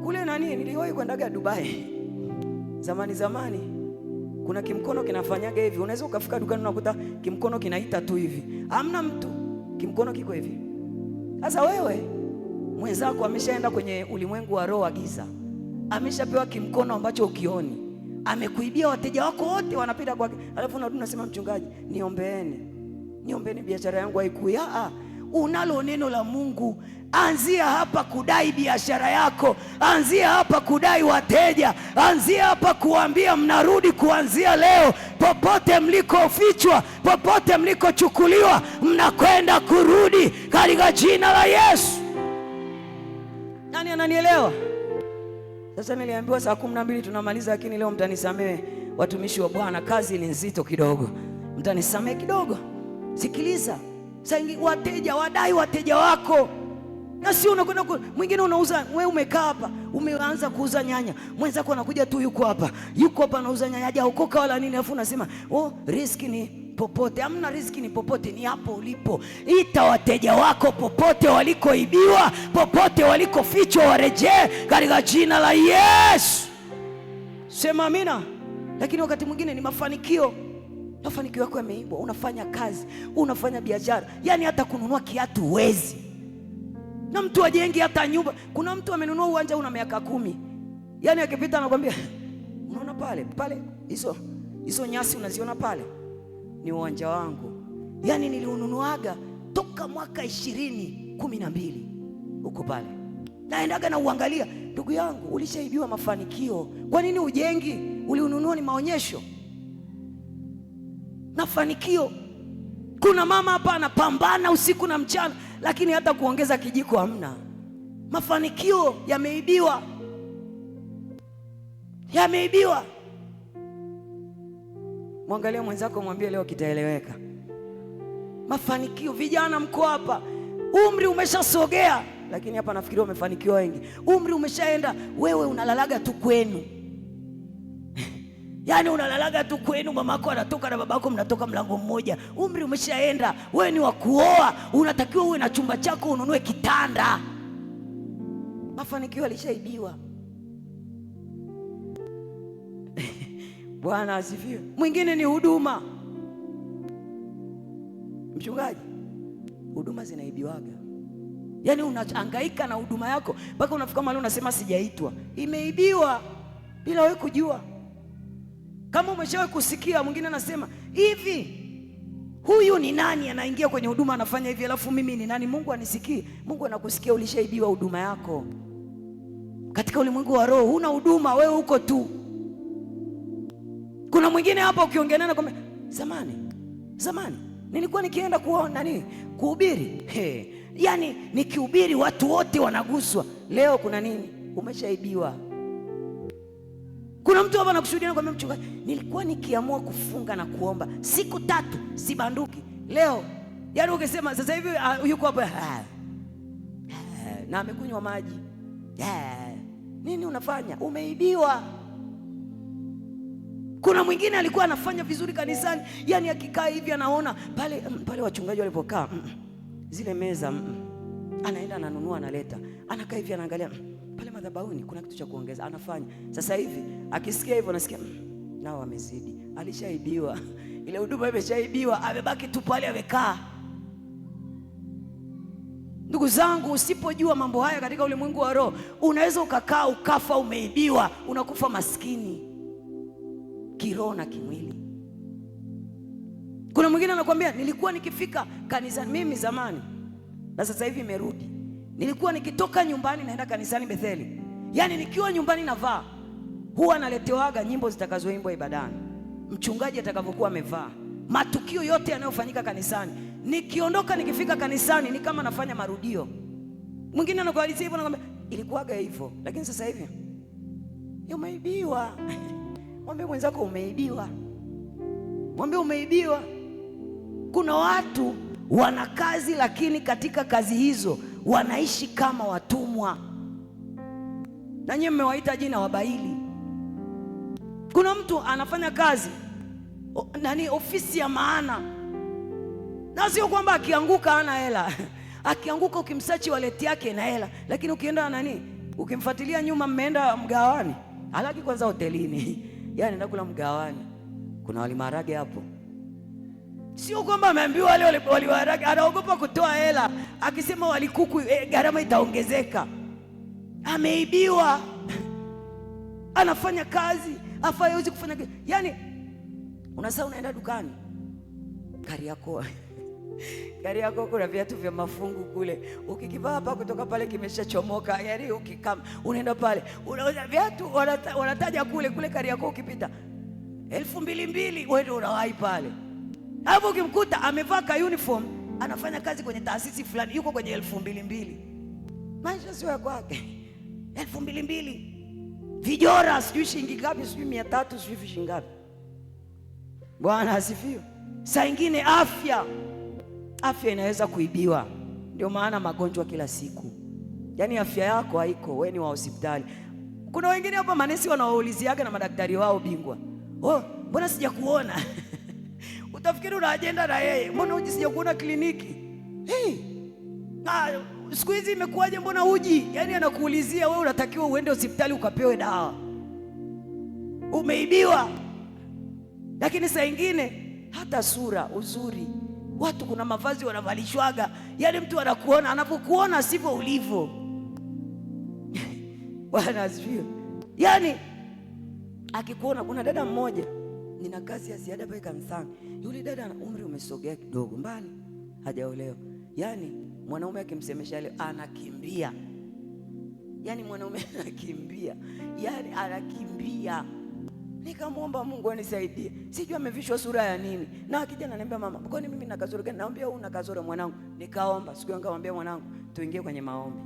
Kule nani, niliwahi kuendaga Dubai. Zamani kuna kimkono kinafanyaga hivi. Unaweza ukafika dukani unakuta kimkono kinaita tu hivi. Hamna mtu. Kimkono kiko hivi. Sasa wewe mwenzako ameshaenda kwenye ulimwengu wa roho wa giza. Ameshapewa kimkono ambacho ukioni. Amekuibia wateja wako wote wanapita kwake. Alafu unasema mchungaji, niombeeni biashara yangu haikuya. Unalo neno la Mungu. Anzia hapa kudai biashara yako. Anzia hapa kudai wateja. Anzia hapa kuambia mnarudi kuanzia leo. Popote mlikofichwa, popote mlikochukuliwa, mnakwenda kurudi katika jina la Yesu. Nani ananielewa? Sasa niliambiwa saa 12 tunamaliza, lakini leo mtanisamehe watumishi wa Bwana, kazi ni nzito kidogo. Mtanisamehe kidogo. Sikiliza. Wateja, wadai wateja wako. Na sio unakwenda mwingine unauza, wewe umekaa hapa, umeanza kuuza nyanya. Mwenzako anakuja tu yuko hapa anauza nyanya, hajaokoka wala nini, afu unasema, riski ni popote. Hamna riski ni popote, ni hapo ulipo. Ita wateja wako popote walikoibiwa, popote walikofichwa, warejee katika jina la Yesu. Sema amina. Lakini wakati mwingine ni mafanikio yako yameibwa. Unafanya kazi, unafanya biashara, yani hata kununua kiatu huwezi. Na mtu ajengi hata nyumba. Kuna mtu amenunua uwanja una miaka 10. Yani akipita anakuambia, unaona pale hizo nyasi unaziona pale? Ni uwanja wangu. Yani niliununuaga toka mwaka 2012 huko pale. Naendaga na uangalia. Ndugu yangu, ulishaibiwa mafanikio. Kwa nini ujengi? Uliununua ni maonyesho. Mafanikio. Kuna mama hapa anapambana usiku na mchana, lakini hata kuongeza kijiko hamna. Mafanikio yameibiwa. Mwangalia mwenzako, mwambie leo kitaeleweka. Mafanikio. Vijana mko hapa, umri umeshasogea, lakini hapa nafikiri wamefanikiwa wengi. Umri umeshaenda, wewe unalalaga tu kwenu. Yani unalalaga tu kwenu, mamako anatoka na babako mnatoka mlango mmoja. Umri umeshaenda, wewe ni wa kuoa, unatakiwa uwe na chumba chako, ununue kitanda. mafanikio alishaibiwa. Bwana asifiwe. Mwingine ni huduma. Mchungaji, huduma zinaibiwaga. Yaani unahangaika na huduma yako mpaka unafika mahali unasema sijaitwa. Imeibiwa bila wewe kujua. Kama umeshawahi kusikia mwingine anasema hivi, huyu ni nani anaingia kwenye huduma anafanya hivi, alafu mimi ni nani? Mungu anisikii. Mungu anakusikia, ulishaibiwa huduma yako. Katika ulimwengu wa roho huna huduma, wewe uko tu. Kuna mwingine hapa ukiongea naye anakwambia zamani nilikuwa nikienda kuhubiri. Yaani nikihubiri watu wote wanaguswa. Leo kuna nini? Umeshaibiwa. Kuna mtu hapa anakushuhudia anakuambia, mchungaji, nilikuwa nikiamua kufunga na kuomba siku 3 sibanduki. Leo yaani ukisema sasa hivi yuko hapa na amekunywa maji. Nini unafanya? Umeibiwa. Kuna mwingine alikuwa anafanya vizuri kanisani, yaani akikaa hivi anaona pale wachungaji walipokaa zile meza, anaenda ananunua analeta, anakaa hivi anaangalia pale madhabahuni kuna kitu cha kuongeza, anafanya. Sasa hivi akisikia hivyo anasikia nao wamezidi. Alishaibiwa. Ile huduma imeshaibiwa, amebaki tu pale amekaa. Ndugu zangu, usipojua mambo haya katika ulimwengu wa roho, unaweza ukakaa ukafa umeibiwa, unakufa maskini kiroho na kimwili. Kuna mwingine anakuambia, nilikuwa nikifika kanisani mimi zamani na sasa hivi imerudi. Nilikuwa nikitoka nyumbani naenda kanisani Betheli. Yaani nikiwa nyumbani navaa, huwa naletewaga nyimbo zitakazoimbwa ibadani, mchungaji atakavyokuwa amevaa, matukio yote yanayofanyika kanisani. Nikiondoka nikifika kanisani ni kama nafanya marudio. Mwingine anakuelezea hivyo, anakuambia ilikuwaga hivyo, lakini sasa hivi umeibiwa. Mwambie mwenzako umeibiwa. Mwambie umeibiwa. Kuna watu wana kazi, lakini katika kazi hizo wanaishi kama watumwa. Na nyinyi mmewaita jina wabaili. Kuna mtu anafanya kazi ofisi ya maana, na sio kwamba akianguka hana hela. Akianguka ukimsachi waleti yake na hela, lakini ukienda ukimfuatilia nyuma, mmeenda mgawani, halaki kwanza hotelini. Yaani anaenda kula mgawani, kuna wali maharage hapo. Sio kwamba ameambiwa wali maharage, anaogopa kutoa hela, akisema wali kuku gharama itaongezeka. Ameibiwa. Anafanya kazi afanye kufanya. Yaani unasahau unaenda dukani Kariakoo kuna viatu vya mafungu kule, ukikivaa hapa kutoka pale kimeshachomoka. Yaani ukikama unaenda pale unauza viatu, wanataja kule Kariakoo, ukipita 2,200 wewe ndio unawahi pale. Hapo ukimkuta amevaa ka uniform anafanya kazi kwenye taasisi fulani, yuko kwenye 2,200. Maisha sio ya kwake. 2,200 vijora, sijui shilingi ngapi, sijui 300, sijui shilingi ngapi. Bwana asifiwe. Saa nyingine afya inaweza kuibiwa. Ndio maana magonjwa kila siku. Yaani afya yako haiko, wewe ni wa hospitali. Kuna wengine hapa manesi wanawauliziaga na madaktari wao bingwa, mbona sijakuona? Utafikiri una ajenda na yeye. Mbona uji sijakuona kliniki? Siku hizi imekuwaje, mbona uji? Yaani anakuulizia wewe, unatakiwa uende hospitali ukapewe dawa. Umeibiwa. Lakini saa nyingine hata sura, uzuri. Watu kuna mavazi wanavalishwaga, yaani mtu anakuona, anapokuona sivyo ulivyo. Bwana asifiwe. Yaani akikuona, kuna dada mmoja, nina kazi ya ziada pale kanisani. Yule dada ana umri umesogea kidogo mbali, hajaolewa. Yaani mwanaume akimsemesha leo anakimbia. Yaani mwanaume anakimbia. Yaani anakimbia. Nikamwomba Mungu anisaidie. Sijui amevishwa sura ya nini. Na akija ananiambia, mama, kwani mimi nina kasoro gani? Naambia una kasoro mwanangu. Nikaomba, siku nikamwambia mwanangu, tuingie kwenye maombi.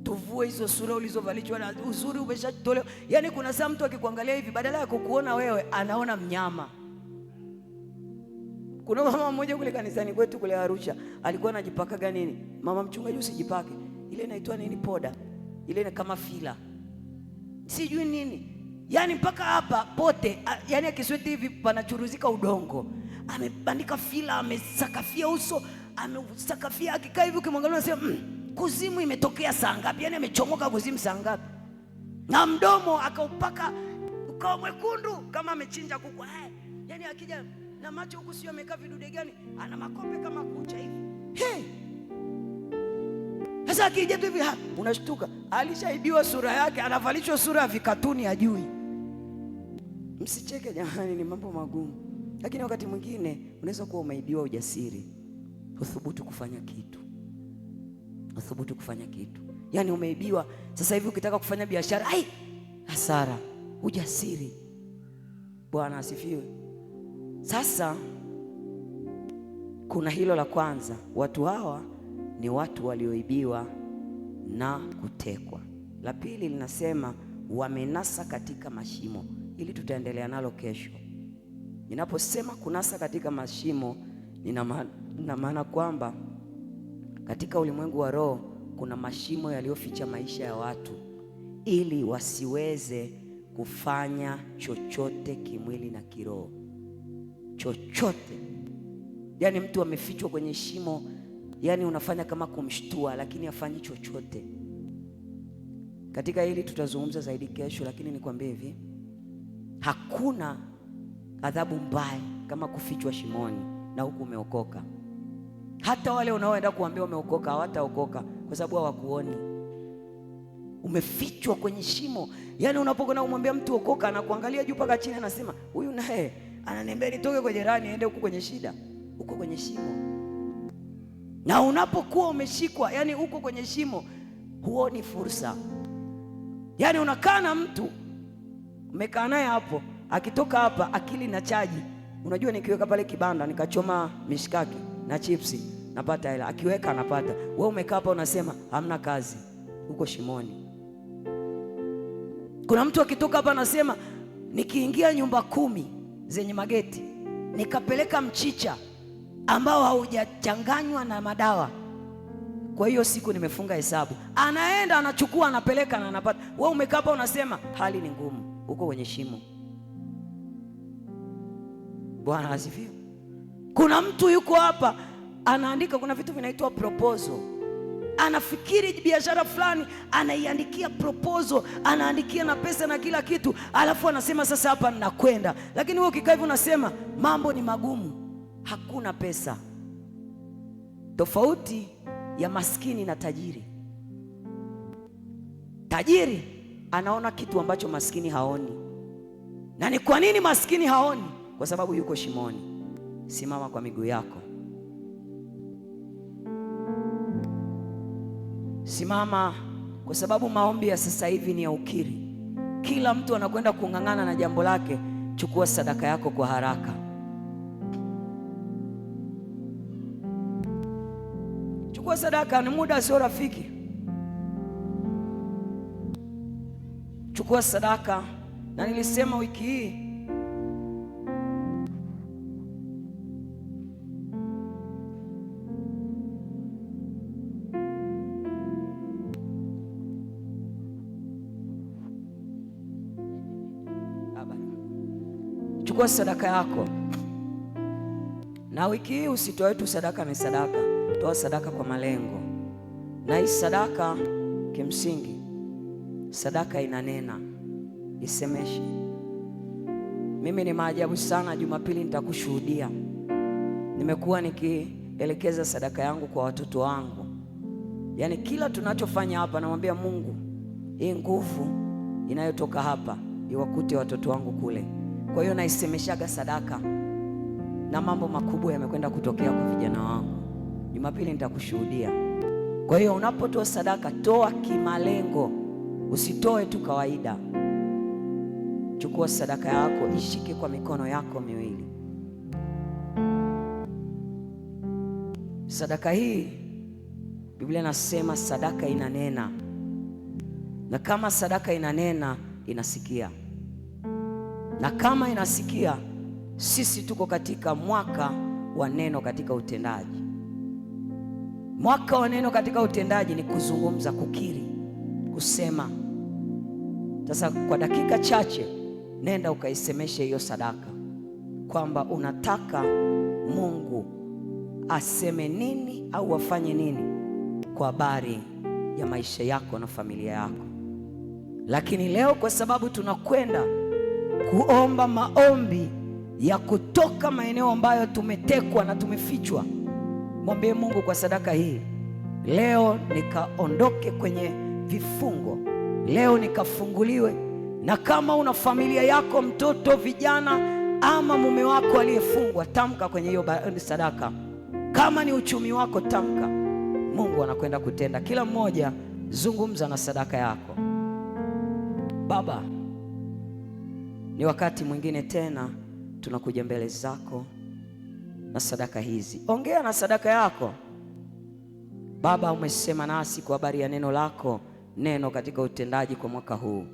Tuvue hizo sura ulizovalishwa na uzuri umeshatolewa. Yaani kuna saa mtu akikuangalia hivi, badala ya kukuona wewe anaona mnyama. Kuna mama mmoja kule kanisani kwetu kule Arusha, alikuwa anajipaka nini? Mama mchungaji, usijipake. Ile inaitwa nini, poda. Ile kama fila. Sijui nini. Yaani mpaka hapa pote, yaani akisweti hivi panachuruzika udongo. Amebandika fila, amesakafia uso, amesakafia, akikaa hivi ukimwangalia unasema kuzimu imetokea saa ngapi? Yani amechomoka kuzimu saa ngapi? Na mdomo akaupaka ukawa mwekundu kama amechinja kuku. Yani akija na macho huku sio amekaa vidude gani, ana makope kama kucha hivi. Sasa akija tu hivi unashtuka, alishaibiwa sura yake, anavalishwa sura ya vikatuni hajui. Msicheke jamani, ni mambo magumu. Lakini wakati mwingine unaweza kuwa umeibiwa ujasiri, uthubutu kufanya kitu. Uthubutu kufanya kitu. Yani umeibiwa, sasa hivi ukitaka kufanya biashara, hasara, ujasiri. Bwana asifiwe. Sasa kuna hilo la kwanza, watu hawa ni watu walioibiwa na kutekwa. La pili linasema wamenasa katika mashimo. Ili tutaendelea nalo kesho. Ninaposema kunasa katika mashimo, nina maana kwamba katika ulimwengu wa roho kuna mashimo yaliyoficha maisha ya watu ili wasiweze kufanya chochote kimwili na kiroho. Chochote. Yani mtu amefichwa kwenye shimo, yani unafanya kama kumshtua, lakini hafanyi chochote. Katika hili tutazungumza zaidi kesho, lakini nikwambie hivi, hakuna adhabu mbaya kama kufichwa shimoni na huku umeokoka. Hata wale unaoenda kuambia umeokoka hawataokoka kwa sababu hawakuoni. Umefichwa kwenye shimo. Yani unapokwenda kumwambia mtu okoka, anakuangalia juu mpaka chini, anasema huyu naye ananiambia nitoke kwenye raha niende huku kwenye shida. Uko kwenye shimo. Na unapokuwa umeshikwa, yani uko kwenye shimo, huoni fursa. Yani unakaa na mtu, umekaa naye hapo, akitoka hapa akili na chaji. Unajua nikiweka pale kibanda nikachoma mishikaki na chipsi napata hela, akiweka anapata. Wewe umekaa hapa unasema hamna kazi, uko shimoni. Kuna mtu akitoka hapa anasema nikiingia nyumba 10 zenye mageti nikapeleka mchicha ambao haujachanganywa na madawa, kwa hiyo siku nimefunga hesabu. Anaenda anachukua anapeleka na anapata. Wewe umekaa hapa unasema hali ni ngumu, uko kwenye shimo. Bwana asifiwe. Kuna mtu yuko hapa anaandika, kuna vitu vinaitwa proposal. Anafikiri biashara fulani, anaiandikia proposal, anaandikia na pesa na kila kitu, alafu anasema sasa hapa ninakwenda. Lakini wewe ukikaa hivi unasema mambo ni magumu, hakuna pesa. Tofauti ya maskini na tajiri. Tajiri anaona kitu ambacho maskini haoni. Na ni kwa nini maskini haoni? Kwa sababu yuko shimoni. Simama kwa miguu yako. Simama, kwa sababu maombi ya sasa hivi ni ya ukiri. Kila mtu anakwenda kung'ang'ana na jambo lake. Chukua sadaka yako kwa haraka. Chukua sadaka, ni muda sio rafiki. Chukua sadaka. Na nilisema wiki hii chukua sadaka yako. Na wiki hii usitoe tu sadaka ni sadaka. Toa sadaka kwa malengo. Na hii sadaka kimsingi, sadaka inanena, isemeshe. Mimi ni maajabu sana, Jumapili nitakushuhudia. Nimekuwa nikielekeza sadaka yangu kwa watoto wangu. Yaani kila tunachofanya hapa namwambia Mungu, hii nguvu inayotoka hapa iwakute watoto wangu kule. Kwa hiyo naisemeshaga sadaka, na mambo makubwa yamekwenda kutokea kwa vijana wangu. Jumapili nitakushuhudia. Kwa hiyo unapotoa sadaka, toa kimalengo, usitoe tu kawaida. Chukua sadaka yako, ishike kwa mikono yako miwili. Sadaka hii, Biblia inasema sadaka inanena. Na kama sadaka inanena, inasikia. Na kama inasikia, sisi tuko katika mwaka wa neno katika utendaji. Mwaka wa neno katika utendaji ni kuzungumza, kukiri, kusema. Sasa kwa dakika chache nenda ukaisemeshe hiyo sadaka kwamba unataka Mungu aseme nini au afanye nini kwa habari ya maisha yako na familia yako. Lakini leo kwa sababu tunakwenda kuomba maombi ya kutoka maeneo ambayo tumetekwa na tumefichwa, mwambie Mungu, kwa sadaka hii leo nikaondoke kwenye vifungo, leo nikafunguliwe. Na kama una familia yako, mtoto, vijana ama mume wako aliyefungwa, tamka kwenye hiyo sadaka. Kama ni uchumi wako, tamka. Mungu anakwenda kutenda. Kila mmoja zungumza na sadaka yako. Baba, ni wakati mwingine tena tunakuja mbele zako na sadaka hizi. Ongea na sadaka yako. Baba, umesema nasi kwa habari ya neno lako, neno katika utendaji kwa mwaka huu.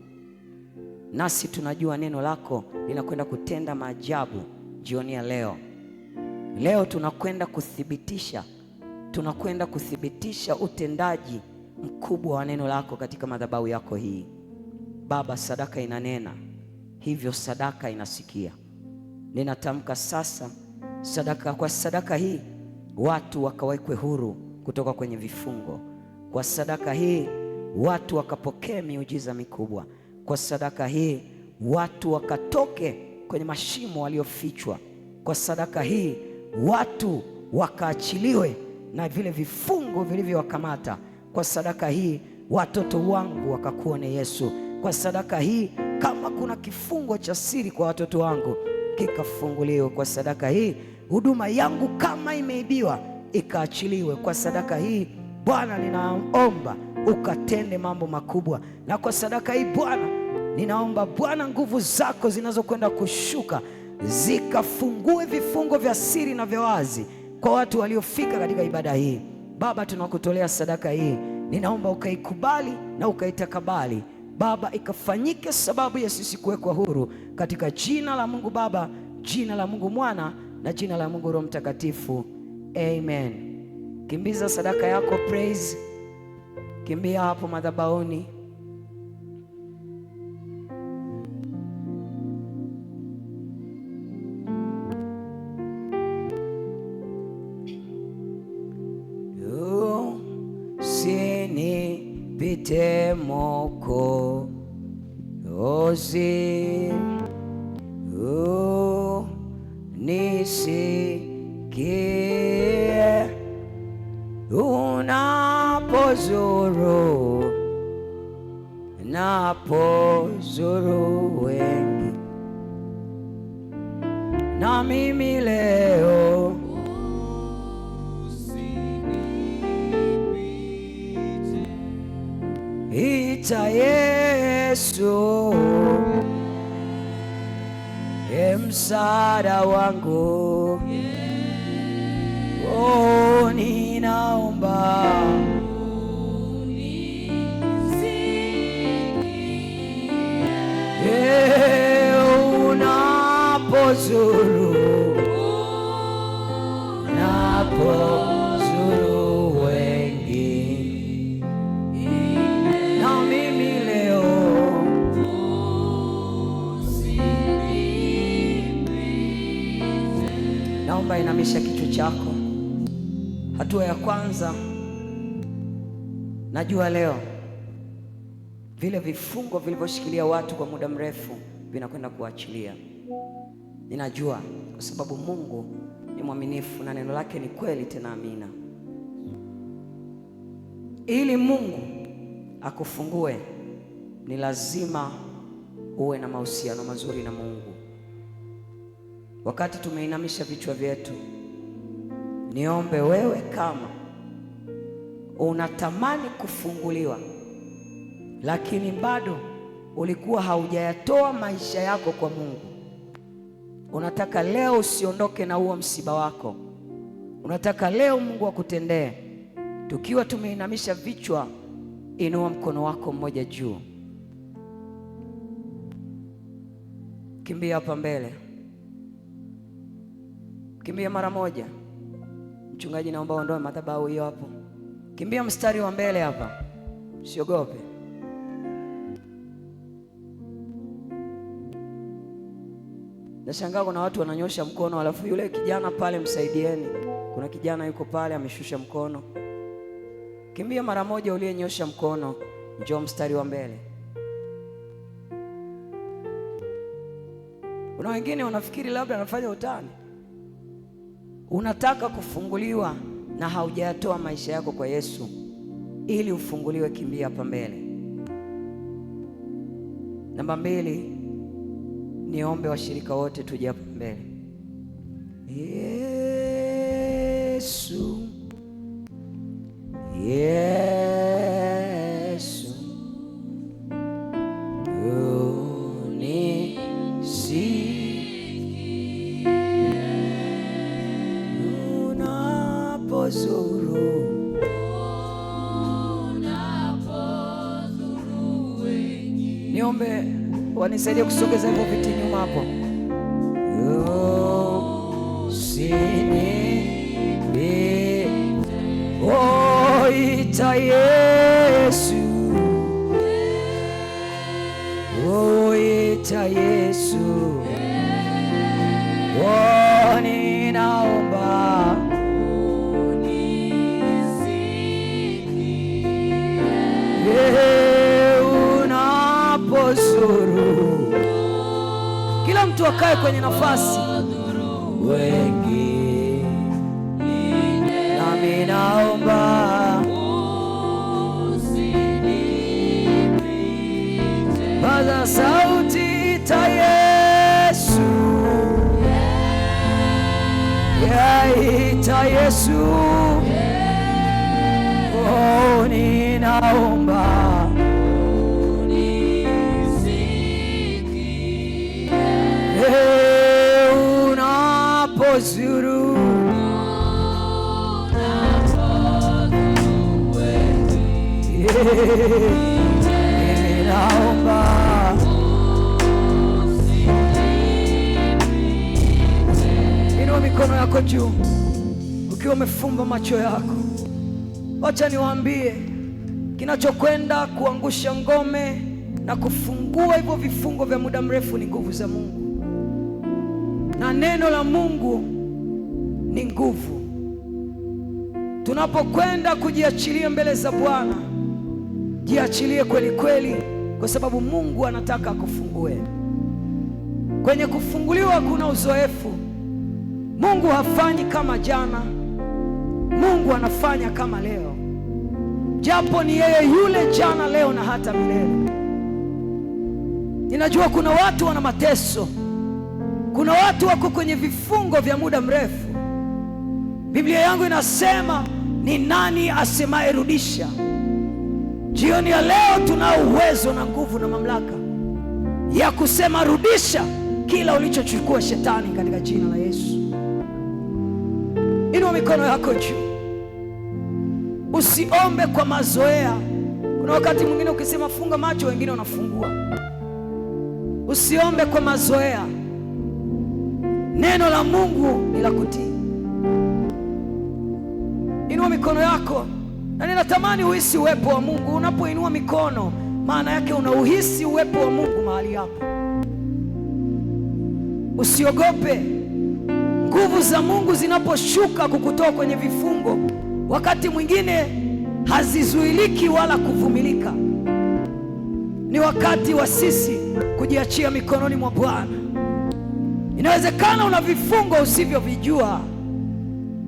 Nasi tunajua neno lako linakwenda kutenda maajabu jioni ya leo. Leo tunakwenda kuthibitisha utendaji mkubwa wa neno lako katika madhabahu yako hii. Baba, sadaka inanena, hivyo sadaka inasikia. Ninatamka sasa kwa sadaka hii watu wakawekwe huru kutoka kwenye vifungo. Kwa sadaka hii watu wakapokea miujiza mikubwa. Kwa sadaka hii watu wakatoke kwenye mashimo waliofichwa. Kwa sadaka hii watu wakaachiliwe na vile vifungo vilivyowakamata. Kwa sadaka hii watoto wangu wakakuone Yesu. Kwa sadaka hii, kama kuna kifungo cha siri kwa watoto wangu kikafunguliwe. Kwa sadaka hii huduma yangu kama imeibiwa ikaachiliwe. Kwa sadaka hii Bwana, ninaomba ukatende mambo makubwa. Na kwa sadaka hii Bwana, ninaomba Bwana, nguvu zako zinazokwenda kushuka zikafungue vifungo vya siri na vya wazi kwa watu waliofika katika ibada hii. Baba, tunakutolea sadaka hii, ninaomba ukaikubali na ukaitakabali Baba, ikafanyike sababu ya sisi kuwekwa huru, katika jina la Mungu Baba, jina la Mungu Mwana na jina la Mungu Roho Mtakatifu, amen. Kimbiza sadaka yako, praise. Kimbia hapo madhabahuni. Usinipite Mwokozi, nisikie unapozuru wengi. Na mimi leo ita Yesu, msaada wangu. Oh, ninaomba unapozuru wengi. Na mimi leo naomba inamisha kichwa chako. Hatua ya kwanza, najua leo vile vifungo vilivyoshikilia watu kwa muda mrefu vinakwenda kuachilia. Ninajua kwa sababu Mungu ni mwaminifu na neno lake ni kweli tena amina. Ili Mungu akufungue, ni lazima uwe na mahusiano mazuri na Mungu. Wakati tumeinamisha vichwa vyetu, niombe wewe, kama unatamani kufunguliwa lakini bado ulikuwa haujayatoa maisha yako kwa Mungu, unataka leo usiondoke na huo msiba wako, unataka leo Mungu akutendee. Tukiwa tumeinamisha vichwa, inua mkono wako mmoja juu. Kimbia hapa mbele, kimbia mara moja. Mchungaji, naomba ondoe madhabahu hiyo hapo. Kimbia mstari wa mbele hapa, usiogope. Nashangaa kuna watu wananyosha mkono, alafu yule kijana pale msaidieni. Kuna kijana yuko pale ameshusha mkono. Kimbia mara moja, uliyenyosha mkono, njoo mstari wa mbele. Kuna wengine wanafikiri labda anafanya utani. Unataka kufunguliwa na haujayatoa maisha yako kwa Yesu ili ufunguliwe, kimbia hapa mbele. Namba 2, niombe washirika wote tuje hapa mbele. Yesu, Yesu, unisikie unapozuru wengine. Niombe wanisaidie kusogeza hivyo viti nyuma hapo. Ita Yesu, ita Yesu, ninaomba unapozuru. Kila mtu akae kwenye nafasi. Wengi nami naomba paza sauti, ita Yesu, ita Yesu, ninaomba unapozuru ninaomba. Inua mikono yako juu ukiwa umefumba macho yako. Wacha niwaambie, kinachokwenda kuangusha ngome na kufungua hivyo vifungo vya muda mrefu ni nguvu za Mungu, na neno la Mungu ni nguvu. Tunapokwenda kujiachilia mbele za Bwana, jiachilie kweli kweli, kwa sababu Mungu anataka akufungue. Kwenye kufunguliwa kuna uzoefu. Mungu hafanyi kama jana, Mungu anafanya kama leo, japo ni yeye yule jana, leo na hata milele. Ninajua kuna watu wana mateso, kuna watu wako kwenye vifungo vya muda mrefu. Biblia yangu inasema, ni nani asemaye rudisha? Jioni ya leo tunao uwezo na nguvu na mamlaka ya kusema rudisha kila ulichochukua shetani, katika jina la Yesu. Inua mikono yako juu. Usiombe kwa mazoea. Kuna wakati mwingine ukisema funga macho, wengine wanafungua. Usiombe kwa mazoea. Neno la Mungu ni la kutii. Inua mikono yako, na ninatamani uhisi uwepo wa Mungu. Unapoinua mikono, maana yake unauhisi uwepo wa Mungu mahali hapo. Usiogope. Nguvu za Mungu zinaposhuka kukutoa kwenye vifungo, wakati mwingine hazizuiliki wala kuvumilika. Ni wakati wa sisi kujiachia mikononi mwa Bwana. Inawezekana una vifungo usivyovijua.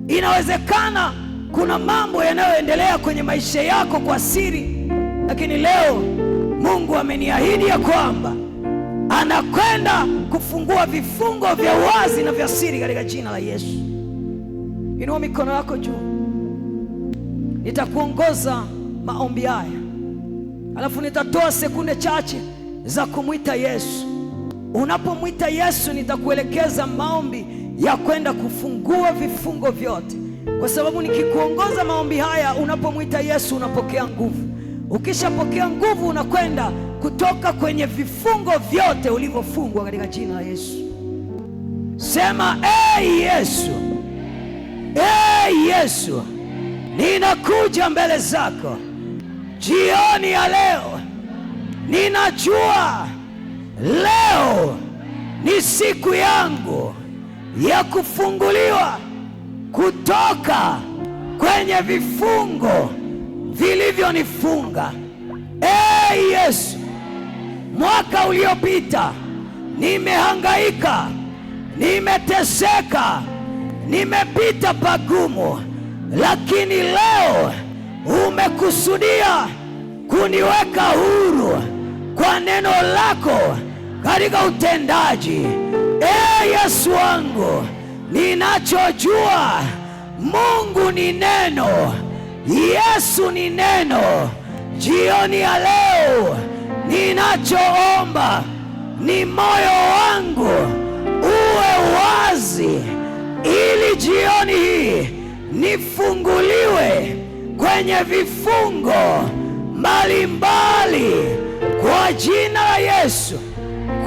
Inawezekana kuna mambo yanayoendelea kwenye maisha yako kwa siri, lakini leo Mungu ameniahidi ya kwamba anakwenda kufungua vifungo vya wazi na vya siri katika jina la Yesu. Inua mikono yako juu. Nitakuongoza maombi haya, alafu nitatoa sekunde chache za kumwita Yesu. Unapomwita Yesu, nitakuelekeza maombi ya kwenda kufungua vifungo vyote, kwa sababu nikikuongoza maombi haya, unapomwita Yesu unapokea nguvu. Ukishapokea nguvu, unakwenda kutoka kwenye vifungo vyote ulivyofungwa katika jina la Yesu. Sema, Yesu, Yesu, ninakuja mbele zako jioni ya leo. Ninajua leo ni siku yangu ya kufunguliwa kutoka kwenye vifungo vilivyonifunga. Yesu, mwaka uliopita nimehangaika, nimeteseka, nimepita pagumu, lakini leo umekusudia kuniweka huru kwa neno lako katika utendaji. Yesu wangu, ninachojua Mungu ni neno, Yesu ni neno. Jioni ya leo ninachoomba ni moyo wangu uwe wazi, ili jioni hii nifunguliwe kwenye vifungo mbalimbali kwa jina la Yesu,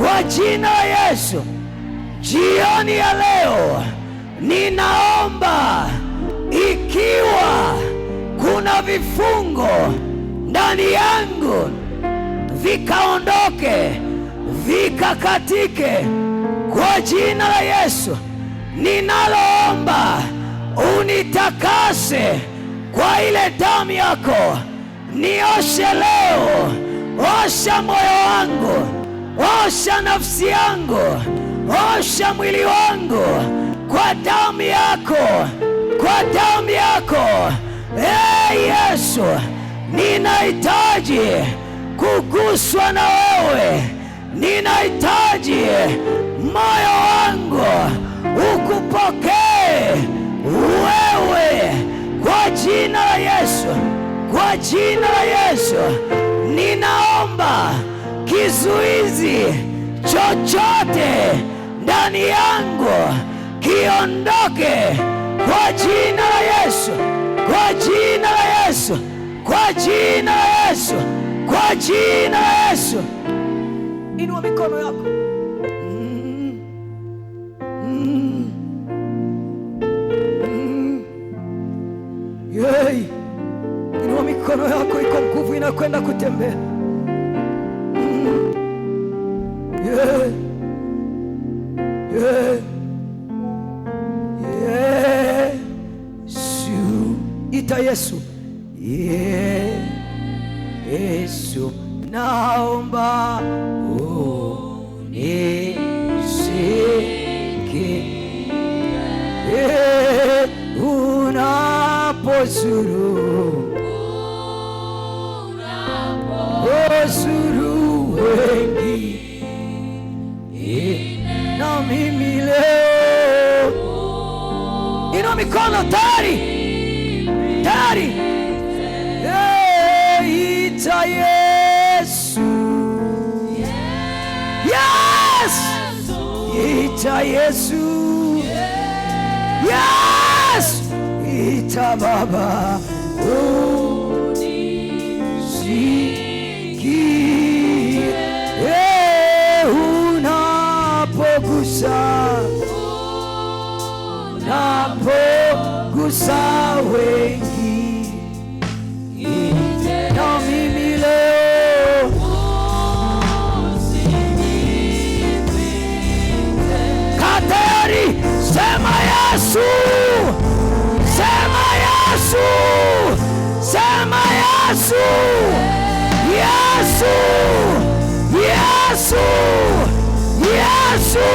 kwa jina la Yesu. Jioni ya leo ninaomba, ikiwa kuna vifungo ndani yangu, vikaondoke, vikakatike kwa jina la Yesu. Ninaloomba unitakase kwa ile damu yako. Nioshe leo, osha moyo wangu, osha nafsi yangu, osha mwili wangu kwa damu yako, kwa damu yako. Yesu, ninahitaji kuguswa na wewe, ninahitaji moyo wangu ukupokee wewe kwa jina la Yesu, kwa jina la Yesu. Ninaomba kizuizi chochote ndani yangu kiondoke kwa jina la Yesu, kwa jina la Yesu, kwa jina la Yesu, kwa jina la Yesu. Inua mikono yako. Inua mikono yako, iko nguvu inakwenda kutembea. Ita Yesu. Yesu, naomba unisikie. Unapozuru wengi, na mimi leo. Inua mikono, tayari, tayari. Ita Yesu. Yes. Ita Yesu. Yes. Ita Baba. Unisikie. Unapogusa wengi, na mimi leo. Kateri, sema Yesu, sema Yesu, sema Yesu, Yesu, Yesu, Yesu,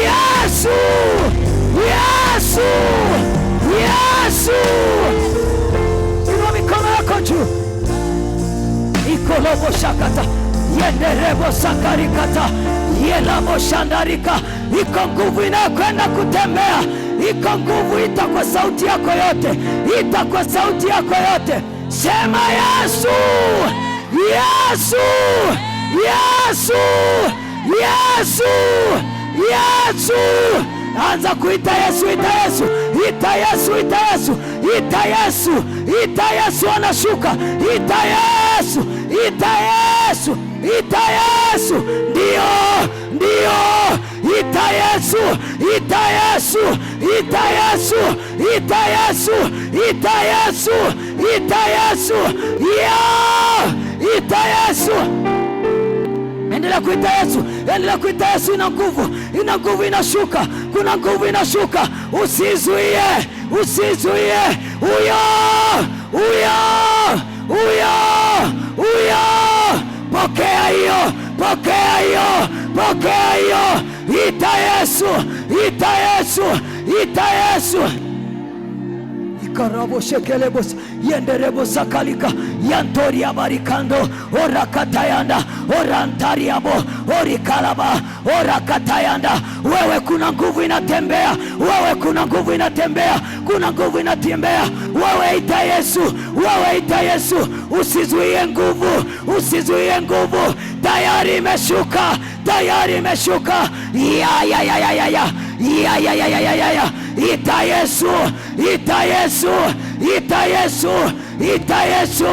Yesu, Yesu, Yesu. Inua mikono yako juu. Ikolobo shakata, yenderebo sakarikata, yelabo shandarika. Iko nguvu inayokwenda kutembea. Iko nguvu, ita kwa sauti yako yote, ita kwa sauti yako yote. Sema Yesu, Yesu, Yesu, Yesu, Yesu. Anza kuita Yesu, ita Yesu, ita Yesu, ita Yesu, ita Yesu, ita Yesu, anashuka. Ita Yesu, ita Yesu, ita Yesu. Ndio, ndio. Ita Yesu, ita Yesu, ita Yesu, ita Yesu, ita Yesu, ita Yesu. Ita Yesu. Endelea kuita Yesu, endelea kuita Yesu. Ina nguvu, ina nguvu, inashuka. Kuna nguvu inashuka. Usizuie, usizuie. Uyo, uyo. huyo, huyo. Pokea hiyo, pokea hiyo, pokea hiyo. Ita Yesu, ita Yesu, ita Yesu. Ikarabo shekelebos yenderebo sakalika yantori abarikando orakatayanda orantariabo orikalaba orakatayanda. Wewe kuna nguvu inatembea, wewe kuna nguvu inatembea, kuna nguvu inatembea. Wewe ita Yesu, wewe ita Yesu. Usizuie nguvu, usizuie nguvu. Tayari imeshuka, tayari imeshuka. Ya ya ya ya ya ya ya ya ya ya ya ya. Ita Yesu, ita Yesu, ita Yesu, ita Yesu.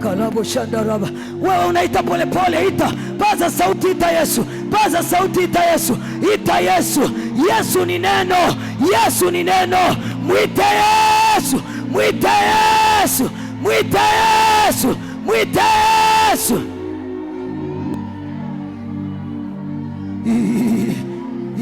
Kalabo shandaraba. Wewe unaita pole pole, ita. Paza sauti, ita Yesu. Paza sauti, ita Yesu. Ita Yesu. Yesu ni neno, Yesu ni neno. Mwite Yesu, mwite Yesu, mwite Yesu, mwite Yesu.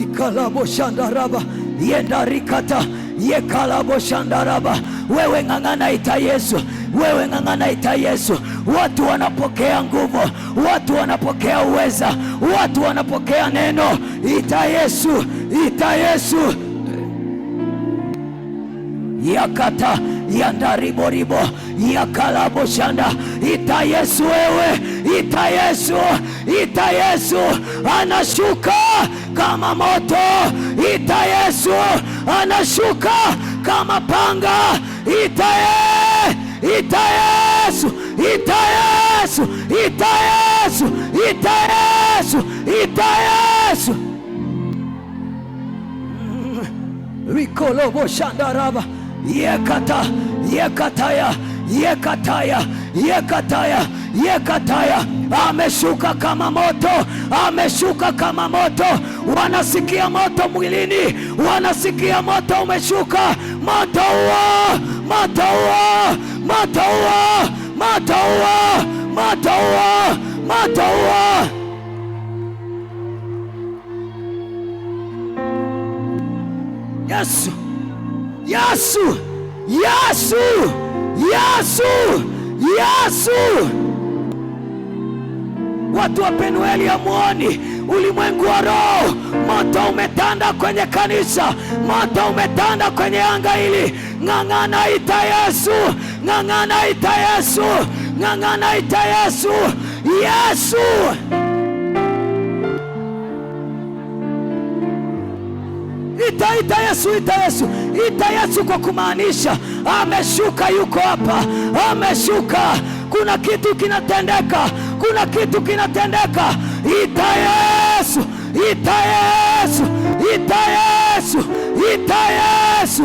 Ikalabo shandaraba yendarikata yekalabo shandaraba. Wewe ng'ang'ana, ita Yesu, wewe ng'ang'ana, ita Yesu. Watu wanapokea nguvu, watu wanapokea uweza, watu wanapokea neno. Ita Yesu, ita Yesu. Yakata yandariboribo yakalabo shanda. Ita Yesu, wewe ita Yesu, ita Yesu. Anashuka kama moto, ita Yesu. Anashuka kama panga, ita Yesu, ita Yesu, ita Yesu, ita Yesu, ita Yesu. Rikolobo shandaraba yekata yekataya yekataya yekataya yekataya. Ameshuka kama moto, ameshuka kama moto. Wanasikia moto mwilini, wanasikia moto umeshuka. Moto huo, moto huo, moto huo, moto huo, moto huo, moto huo. Yesu, Yesu, Yesu, Yesu, Yesu. Watu wa Penueli hamuoni ulimwengu wa roho. Moto umetanda kwenye kanisa, moto umetanda kwenye anga hili. Ng'ang'ana, ita Yesu, ng'ang'ana, ita Yesu, ng'ang'ana, ita Yesu. Yesu, ita Yesu, ita Yesu, ita Yesu, kwa kumaanisha ameshuka, yuko hapa, ameshuka. Kuna kitu kinatendeka, kuna kitu kinatendeka. Ita Yesu, ita Yesu, ita Yesu, ita Yesu,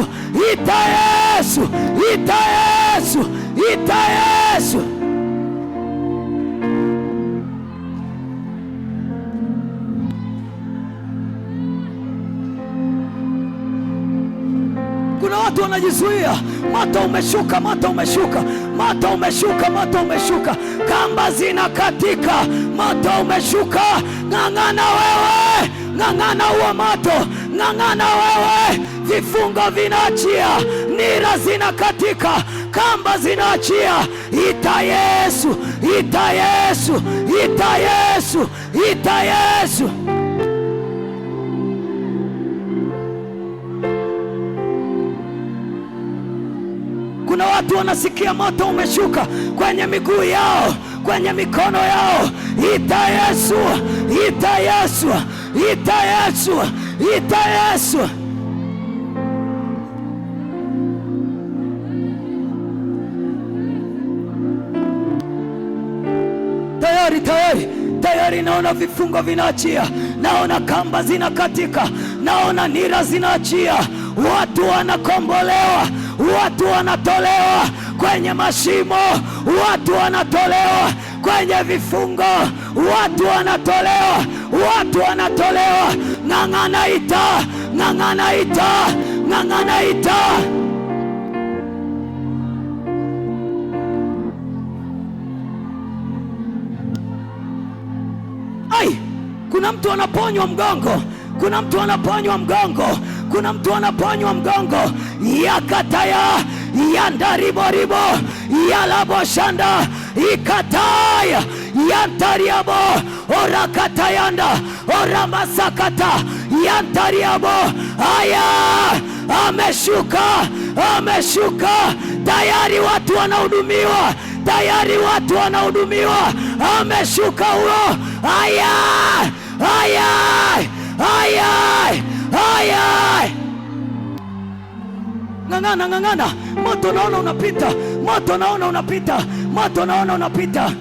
ita Yesu, ita Yesu, ita Yesu. Kuna watu wanajizuia. Moto umeshuka, moto umeshuka, moto umeshuka, moto umeshuka. Kamba zinakatika, moto umeshuka. Ng'ang'ana wewe, ng'ang'ana huo moto, ng'ang'ana wewe. Vifungo vinaachia, nira zinakatika, kamba zinaachia. Ita Yesu, ita Yesu, ita Yesu, ita Yesu. Kuna watu wanasikia moto umeshuka kwenye miguu yao, kwenye mikono yao. Ita Yesu, ita Yesu, ita Yesu, ita Yesu. Tayari, tayari, tayari. Naona vifungo vinaachia, naona kamba zinakatika, naona nira zinaachia. Watu wanakombolewa, watu wanatolewa kwenye mashimo, watu wanatolewa kwenye vifungo, watu wanatolewa, watu wanatolewa. Ng'ang'ana, ita, ng'ang'ana, ita, ng'ang'ana, ita. Ai, kuna mtu anaponywa mgongo, kuna mtu anaponywa mgongo, kuna mtu anaponywa mgongo. Yakataya yandariboribo yalaboshanda ikataya yantariabo orakatayanda oramasakata yantariabo. Aya, ameshuka tayari, watu wanahudumiwa tayari, watu wanahudumiwa. Ameshuka huyo. Aya, aya, aya, aya. Ng'ang'ana, ng'ang'ana. Moto naona unapita, moto naona unapita, moto naona unapita.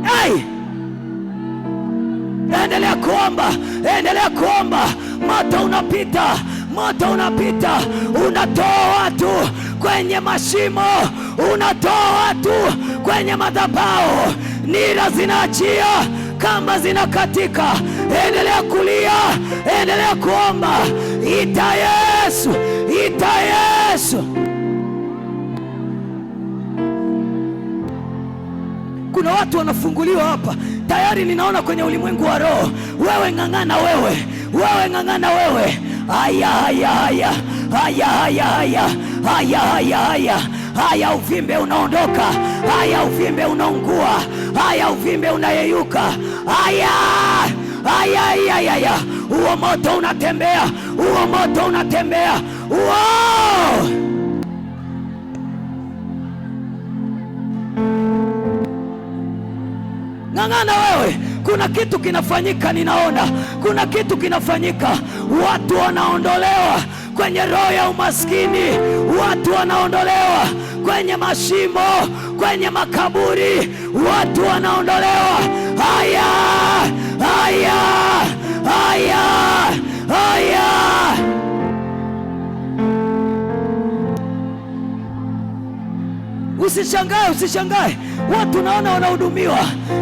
Hey! Endelea kuomba, endelea kuomba. Moto unapita, moto unapita. Unatoa watu kwenye mashimo, unatoa watu kwenye madhabahu. Nira zinaachia, kamba zinakatika. Endelea kulia, endelea kuomba. Ita Yesu, ita Yesu. Kuna watu wanafunguliwa hapa tayari, ninaona kwenye ulimwengu wa roho. Wewe ng'ang'ana, wewe ng'ang'ana wewe. Haya, haya, haya, haya, haya, haya, haya, haya, haya. Haya, uvimbe unaondoka. Haya, uvimbe unaungua. Haya, uvimbe unayeyuka. Haya, haya, haya, haya. Huo moto unatembea, huo moto unatembea. Wow! Ng'ang'ana wewe, kuna kitu kinafanyika. Ninaona kuna kitu kinafanyika. Watu wanaondolewa kwenye roho ya umaskini, watu wanaondolewa kwenye mashimo, kwenye makaburi, watu wanaondolewa. Haya, haya, haya, haya. Usishangae, usishangae. Watu naona wanahudumiwa.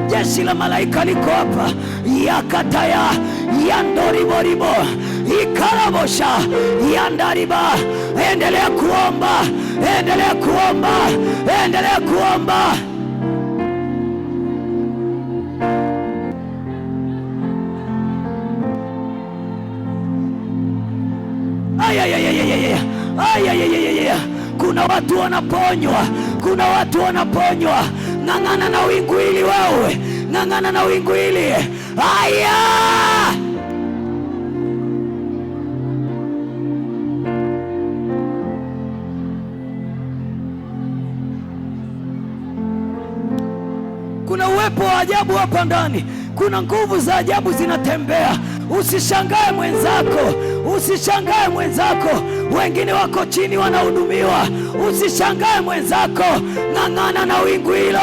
Jeshi la malaika liko hapa. Yakataya yandoriboribo ikarabosha yandariba. Endelea kuomba, endelea kuomba, endelea kuomba. Ayayayayaya, ayayayayaya. Kuna watu wanaponywa, kuna watu wanaponywa. Ng'ang'ana na wingu hili wewe, ng'ang'ana na wingu hili. Haya, kuna uwepo wa ajabu hapa ndani, kuna nguvu za ajabu zinatembea. Usishangae mwenzako, usishangae mwenzako. Wengine wako chini wanahudumiwa. Usishangae mwenzako. Ng'ang'ana na wingu hilo,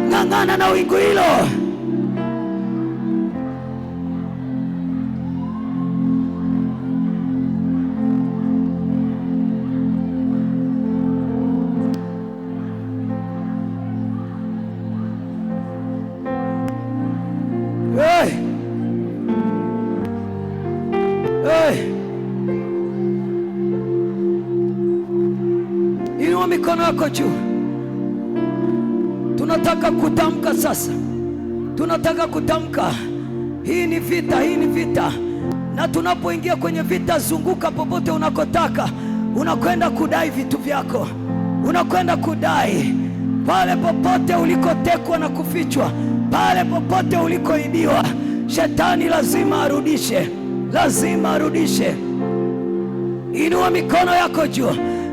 ng'ang'ana na wingu hilo. Hey! Hey! Inua mikono yako juu. Tunataka kutamka sasa, tunataka kutamka. Hii ni vita, hii ni vita. Na tunapoingia kwenye vita, zunguka popote unakotaka. Unakwenda kudai vitu vyako, unakwenda kudai pale popote ulikotekwa na kufichwa, pale popote ulikoibiwa. Shetani lazima arudishe, lazima arudishe. Inua mikono yako juu.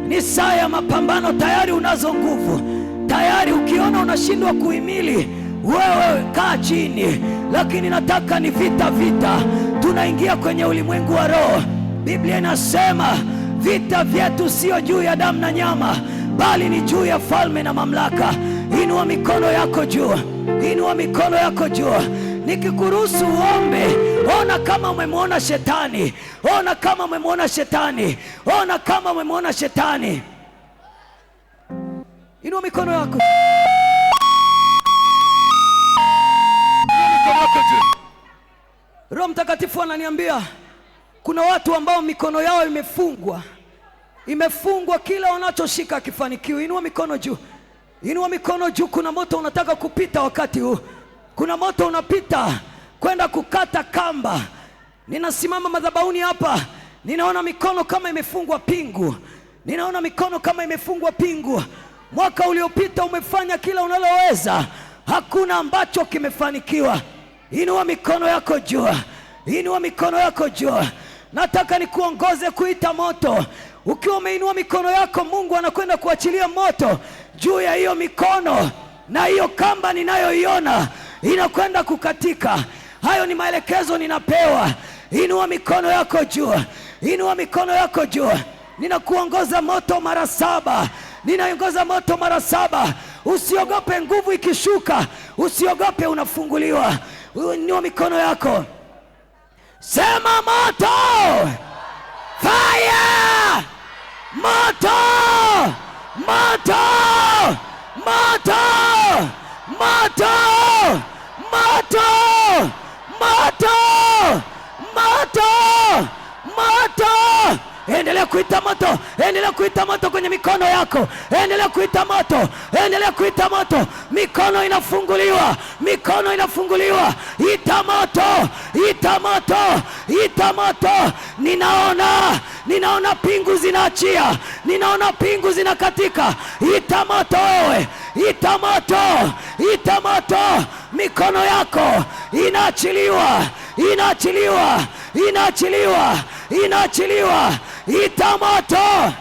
Ni saa ya mapambano. Tayari unazo nguvu, tayari. Ukiona unashindwa kuhimili, wewe kaa chini. Lakini nataka ni vita, vita. Tunaingia kwenye ulimwengu wa roho. Biblia inasema vita vyetu sio juu ya damu na nyama, bali ni juu ya falme na mamlaka. Inua mikono yako juu, inua mikono yako juu. Nikikuruhusu uombe, ona kama umemwona shetani, ona kama umemwona shetani, ona kama umemwona shetani. Inua mikono yako. Roho Mtakatifu ananiambia kuna watu ambao mikono yao imefungwa, imefungwa, kila wanachoshika kifanikiwa. Inua mikono juu, inua mikono juu. Kuna moto unataka kupita wakati huu, kuna moto unapita kwenda kukata kamba. Ninasimama madhabahuni hapa, Ninaona mikono kama imefungwa pingu. Ninaona mikono kama imefungwa pingu. Mwaka uliopita umefanya kila unaloweza, hakuna ambacho kimefanikiwa. Inua mikono yako juu. Inua mikono yako juu. Nataka nikuongoze kuita moto. Ukiwa umeinua mikono yako, Mungu anakwenda kuachilia moto juu ya hiyo mikono, na hiyo kamba ninayoiona inakwenda kukatika. Hayo ni maelekezo ninapewa. Inua mikono yako juu. Inua mikono yako juu. Ninakuongoza moto mara 7. Ninaongoza moto mara 7. Usiogope nguvu ikishuka. Usiogope, unafunguliwa. Inua mikono yako. Sema moto. Fire. Moto. Moto. Moto. Moto. Moto. Moto. Moto. Moto. Endelea kuita moto. Endelea kuita moto kwenye mikono yako. Endelea kuita moto. Endelea kuita moto. Mikono inafunguliwa. Mikono inafunguliwa. Ita moto. Ita moto. Ita moto. Ninaona pingu zinaachia. Ninaona pingu zinakatika. Ita moto wewe. Ita moto. Ita moto. Mikono yako inaachiliwa. Inaachiliwa. Inaachiliwa. Inaachiliwa. Ita moto.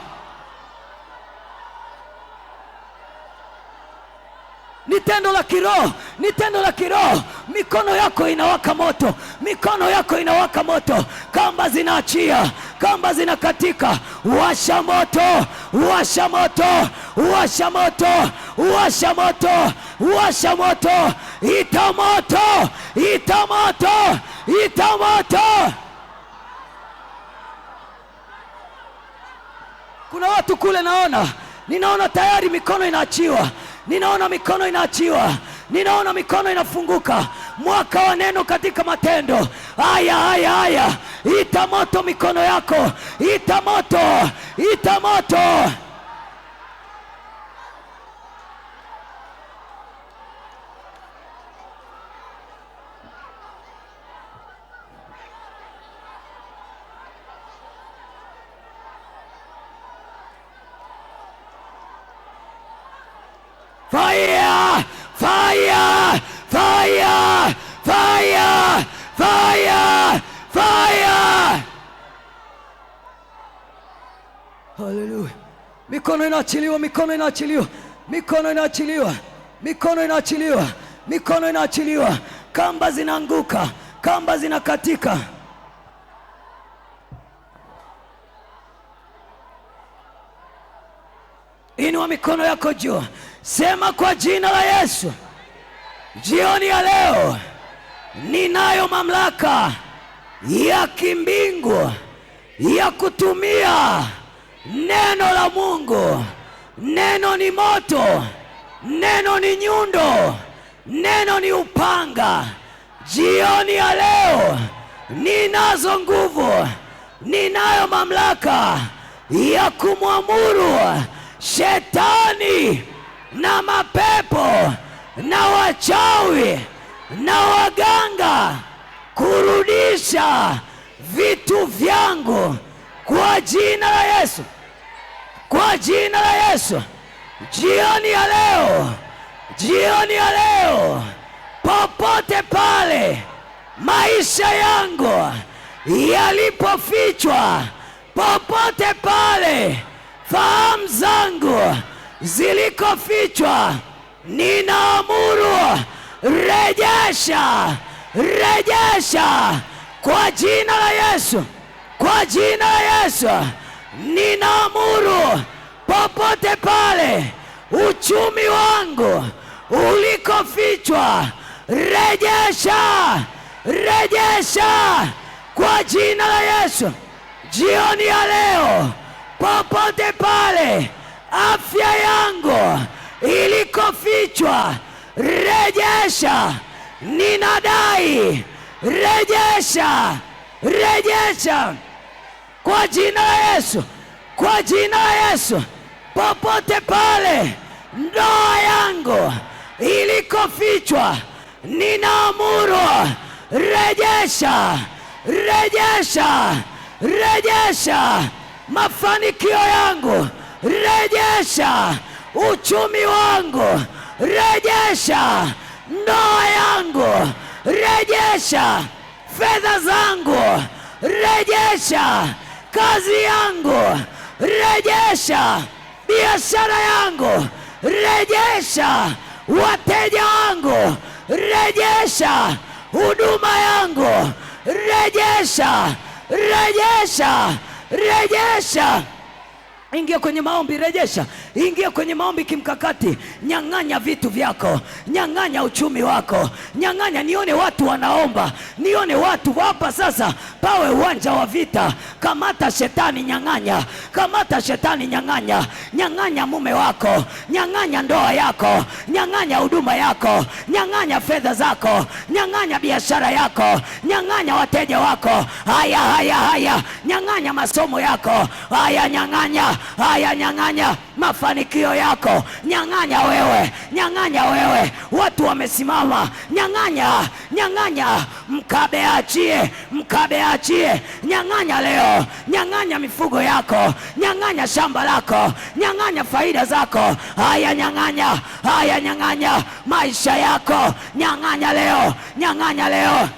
Ni tendo la kiroho. Ni tendo la kiroho. Mikono yako inawaka moto. Mikono yako inawaka moto. Kamba zinaachia. Kamba zinakatika. Washa moto. Washa moto. Washa moto. Washa moto. Washa moto. Ita moto. Ita moto. Ita moto. Kuna watu kule ninaona tayari mikono inaachiwa. Ninaona mikono inaachiwa. Ninaona mikono inafunguka. Mwaka wa neno katika matendo. Aya. Ita moto mikono yako. Ita moto. Ita moto. Fire! Fire! Fire! Fire! Fire! Fire! Hallelujah. Mikono inaachiliwa, mikono inaachiliwa. Mikono inaachiliwa. Mikono inaachiliwa. Mikono inaachiliwa. Kamba zinaanguka. Kamba zinakatika. Inua mikono yako juu. Sema kwa jina la Yesu. Jioni ya leo ninayo mamlaka ya kimbingu ya kutumia neno la Mungu. Neno ni moto. Neno ni nyundo. Neno ni upanga. Jioni ya leo ninazo nguvu. Ninayo mamlaka ya kumwamuru shetani na mapepo na wachawi na waganga kurudisha vitu vyangu kwa jina la Yesu. Kwa jina la Yesu. Jioni ya leo. Jioni ya leo. Popote pale maisha yangu yalipofichwa, popote pale fahamu zangu zilikofichwa, ninaamuru rejesha. Rejesha kwa jina la Yesu. Kwa jina la Yesu. Ninaamuru popote pale uchumi wangu ulikofichwa, rejesha. Rejesha kwa jina la Yesu. Jioni ya leo, popote pale afya yangu ilikofichwa, rejesha. Ninadai, rejesha. Rejesha kwa jina la Yesu. Kwa jina la Yesu. Popote pale ndoa yangu ilikofichwa, ninaamuru rejesha. Rejesha. rejesha mafanikio yangu, rejesha uchumi wangu, rejesha ndoa yangu, rejesha fedha zangu, rejesha kazi yangu, rejesha biashara yangu, rejesha wateja wangu, rejesha huduma yangu, rejesha, rejesha, rejesha. Ingia kwenye maombi, rejesha. Ingia kwenye maombi kimkakati. Nyang'anya vitu vyako, nyang'anya uchumi wako, nyang'anya. Nione watu wanaomba, nione watu hapa sasa. Pawe uwanja wa vita. Kamata shetani, nyang'anya. Kamata shetani, nyang'anya. Nyang'anya mume wako, nyang'anya ndoa yako, nyang'anya huduma yako, nyang'anya fedha zako, nyang'anya biashara yako, nyang'anya wateja wako. Haya, haya, haya. Nyang'anya masomo yako. Haya, nyang'anya. Haya, nyang'anya mafanikio yako, nyang'anya wewe, nyang'anya wewe. Watu wamesimama, nyang'anya, nyang'anya. Mkabe achie, mkabe achie. Nyang'anya leo, nyang'anya mifugo yako, nyang'anya shamba lako, nyang'anya faida zako. Haya, nyang'anya, haya, nyang'anya maisha yako, nyang'anya leo, nyang'anya leo.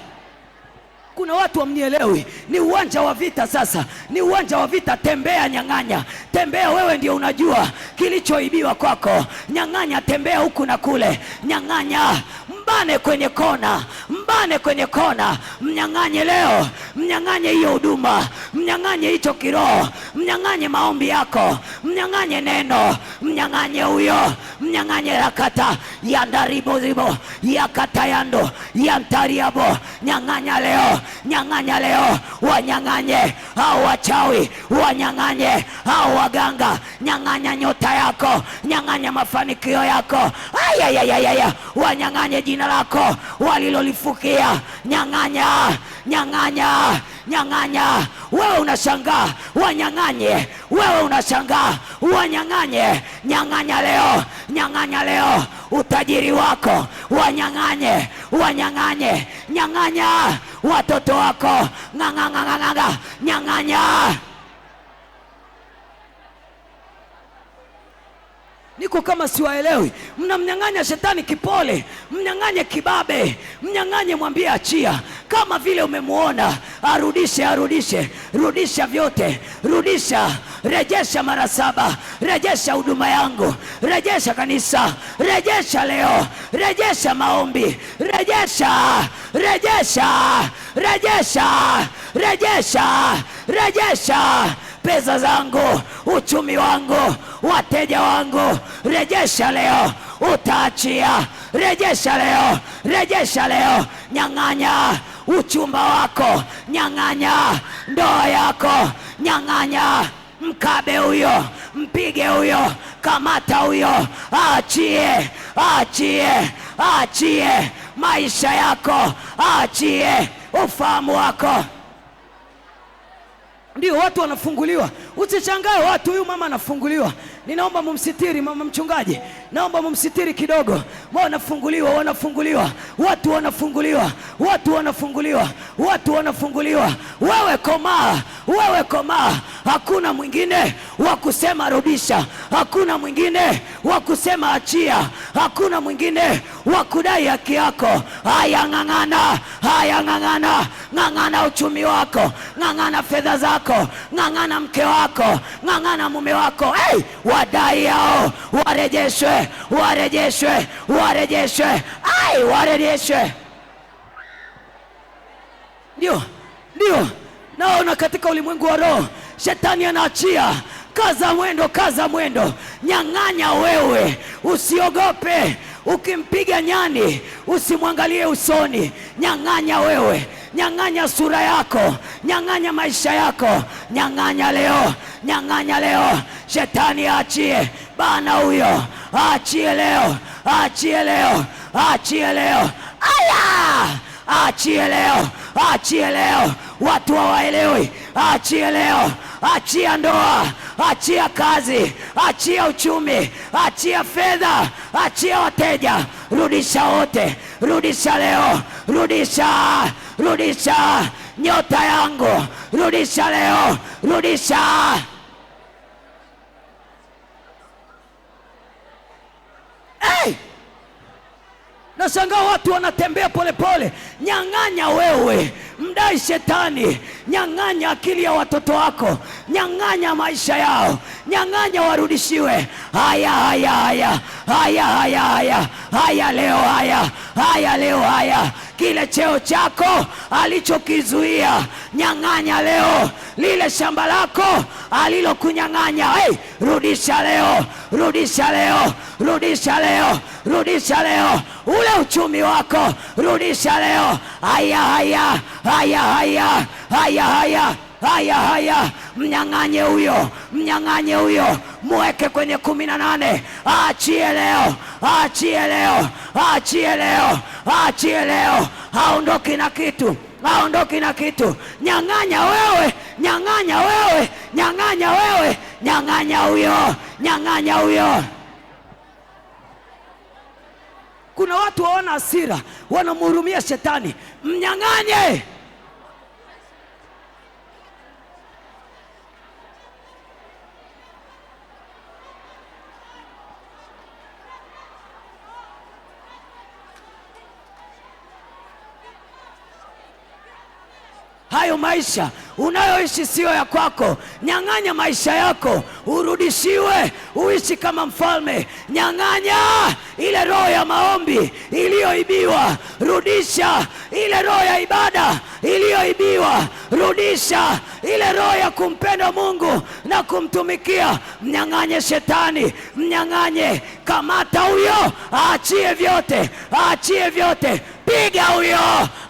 Kuna watu hamnielewi. Ni uwanja wa vita sasa, ni uwanja wa vita. Tembea, nyang'anya, tembea. Wewe ndio unajua kilichoibiwa kwako. Nyang'anya, tembea huku na kule, nyang'anya. Mbane kwenye kona, mbane kwenye kona. Mnyang'anye leo, mnyang'anye hiyo huduma, mnyang'anye hicho kiroho, mnyang'anye maombi yako, mnyang'anye neno, mnyang'anye huyo, mnyang'anye rakata yandaribo zibo yakata yando yantariabo. Nyang'anya leo, nyang'anya leo. Wanyang'anye hao wachawi, wanyang'anye hao waganga. Nyang'anya nyota yako, nyang'anya mafanikio yako. Ayayayaya, wanyang'anye jina lako walilolifukia. Nyang'anya, nyang'anya, nyang'anya. Wewe unashangaa, wanyang'anye. Wewe unashangaa, wanyang'anye. Nyang'anya leo, nyang'anya leo. Utajiri wako wanyang'anye, wanyang'anye. Nyang'anya watoto wako, ng'ang'ang'ang'anga, nyang'anya. Niko kama siwaelewi. Mnamnyang'anya shetani kipole, mnyang'anye kibabe, mnyang'anye, mwambie achia. Kama vile umemuona, arudishe, arudishe, rudisha vyote, rudisha, rejesha mara 7, rejesha huduma yangu, rejesha kanisa, rejesha leo, rejesha maombi, rejesha, rejesha, rejesha, rejesha, rejesha pesa zangu, uchumi wangu, wateja wangu, rejesha leo. Utaachia, rejesha leo, rejesha leo. Nyang'anya uchumba wako, nyang'anya ndoa yako, nyang'anya. Mkabe huyo, mpige huyo, kamata huyo, achie, achie, achie maisha yako, achie ufahamu wako. Ndio watu wanafunguliwa. Usichangae watu, huyu mama anafunguliwa. Ninaomba mumsitiri mama mchungaji, naomba mumsitiri kidogo. Wanafunguliwa, wanafunguliwa, watu wanafunguliwa, watu wanafunguliwa, watu wanafunguliwa. Wewe komaa, wewe komaa. Hakuna mwingine wa kusema rudisha, hakuna mwingine wa kusema achia, hakuna mwingine wa kudai haki yako. Haya, ng'ang'ana, haya, ng'ang'ana, ng'ang'ana uchumi wako, ng'ang'ana fedha zako, ng'ang'ana mke wako, ng'ang'ana mume wako. Hey, wadai hao warejeshwe, warejeshwe, warejeshwe, ai, warejeshwe. Ndio, ndio naona katika ulimwengu wa roho shetani anaachia. Kaza mwendo, kaza mwendo. Nyang'anya wewe, usiogope. Ukimpiga nyani usimwangalie usoni. Nyang'anya wewe, nyang'anya sura yako, nyang'anya maisha yako, nyang'anya leo, nyang'anya leo. Shetani achie bana huyo, achie leo, achie leo, achie leo. Aya, achie leo, achie leo. Watu hawaelewi. Achie leo, achia ndoa, achia kazi, achia uchumi, achia fedha, achia wateja. Rudisha wote, rudisha leo, rudisha, rudisha nyota yangu, rudisha leo, rudisha. Hey! Nashangaa watu wanatembea polepole. Nyang'anya wewe, mdai shetani, nyang'anya akili ya watoto wako, nyang'anya maisha yao, nyang'anya warudishiwe. Haya, haya, haya, haya, haya, haya, haya leo, haya, haya leo, haya. Kile cheo chako alichokizuia, nyang'anya leo. Lile shamba lako alilokunyang'anya, hey, rudisha leo, rudisha leo, rudisha leo, rudisha leo. Ule uchumi wako rudisha leo. Haya, haya, haya, haya, haya, haya, haya, haya. Mnyang'anye huyo, mnyang'anye huyo, muweke kwenye 18. Aachie leo, aachie leo, aachie leo, aachie leo. Haondoki na kitu, haondoki na kitu. Nyang'anya wewe, nyang'anya wewe, nyang'anya wewe, nyang'anya huyo, nyang'anya huyo. Kuna watu waona hasira, wanamhurumia shetani. Mnyang'anye. Hayo maisha unayoishi sio ya kwako. Nyang'anya maisha yako, urudishiwe, uishi kama mfalme. Nyang'anya ile roho ya maombi iliyoibiwa, rudisha. Ile roho ya ibada iliyoibiwa, rudisha. Ile roho ya kumpenda Mungu na kumtumikia, mnyang'anye shetani, mnyang'anye. Kamata huyo, aachie vyote, aachie vyote. Piga huyo,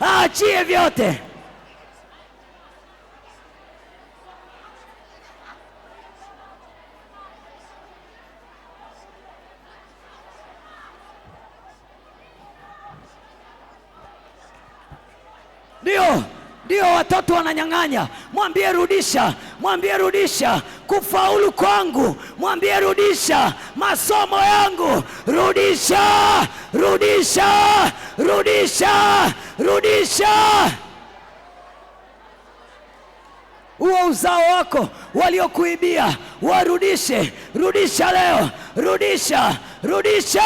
aachie vyote. Ndio watoto wananyang'anya. Mwambie rudisha, mwambie rudisha. Kufaulu kwangu, mwambie rudisha. Masomo yangu, rudisha, rudisha, rudisha, rudisha. Huo uzao wako waliokuibia, warudishe. Rudisha leo, rudisha, rudisha.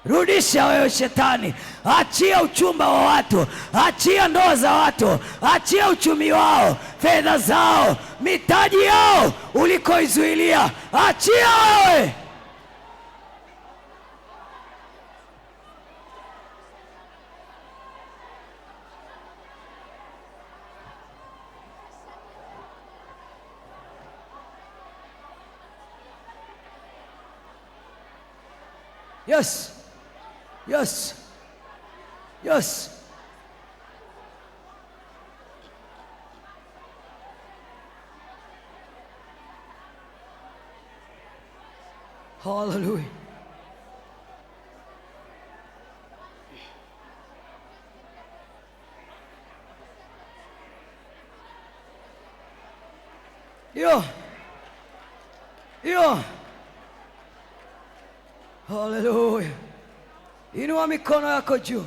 Rudisha wewe shetani. Achia uchumba wa watu, achia ndoa za watu, achia uchumi wao, fedha zao, mitaji yao ulikoizuilia. Achia wewe. Yes. Yes. Yes. Hallelujah. Yo. Hallelujah. Inua mikono yako juu.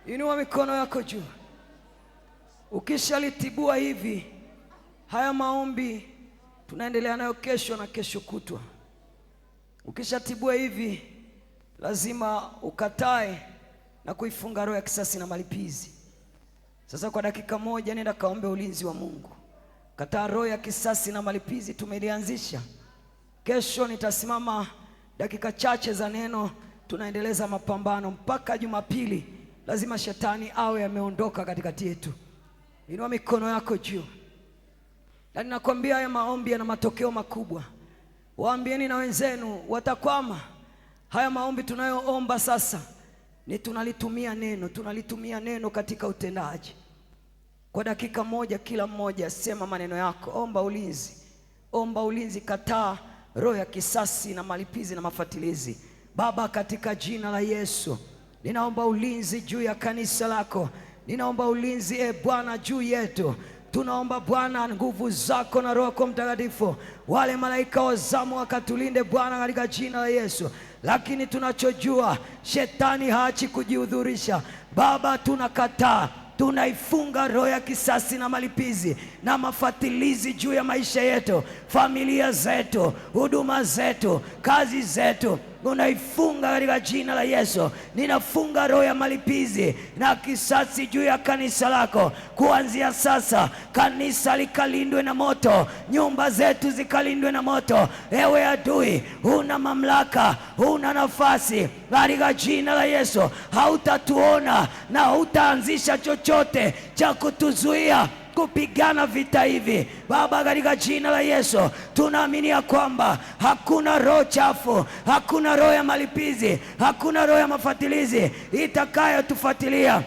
Inua mikono yako juu. Ukishalitibua hivi, haya maombi tunaendelea nayo kesho na kesho kutwa. Ukishatibua hivi, lazima ukatae na kuifunga roho ya kisasi na malipizi. Sasa kwa dakika moja nenda kaombe ulinzi wa Mungu. Kataa roho ya kisasi na malipizi, tumelianzisha. Kesho nitasimama dakika chache za neno, tunaendeleza mapambano mpaka Jumapili. Lazima shetani awe ameondoka katikati yetu. Inua mikono yako juu. Na ninakwambia haya maombi yana matokeo makubwa. Waambieni na wenzenu watakwama. Haya maombi tunayoomba sasa ni tunalitumia neno katika utendaji. Kwa dakika moja kila mmoja sema maneno yako, omba ulinzi. Omba ulinzi, kataa roho ya kisasi na malipizi na mafatilizi. Baba, katika jina la Yesu ninaomba ulinzi juu ya kanisa lako. Ninaomba ulinzi Bwana juu yetu. Tunaomba Bwana nguvu zako na Roho Mtakatifu, wale malaika wa zamu wakatulinde Bwana katika jina la Yesu. Lakini tunachojua shetani haachi kujihudhurisha. Baba, tunakataa, tunaifunga roho ya kisasi na malipizi na mafatilizi juu ya maisha yetu, familia zetu, huduma zetu, kazi zetu. Unaifunga katika jina la Yesu. Ninafunga roho ya malipizi na kisasi juu ya kanisa lako. Kuanzia sasa, kanisa likalindwe na moto, nyumba zetu zikalindwe na moto. Ewe adui, huna mamlaka, huna nafasi katika jina la Yesu. Hautatuona na hautaanzisha chochote cha kutuzuia kupigana vita hivi. Baba, katika jina la Yesu tunaamini ya kwamba hakuna roho chafu, hakuna roho ya malipizi, hakuna roho ya mafatilizi itakayotufuatilia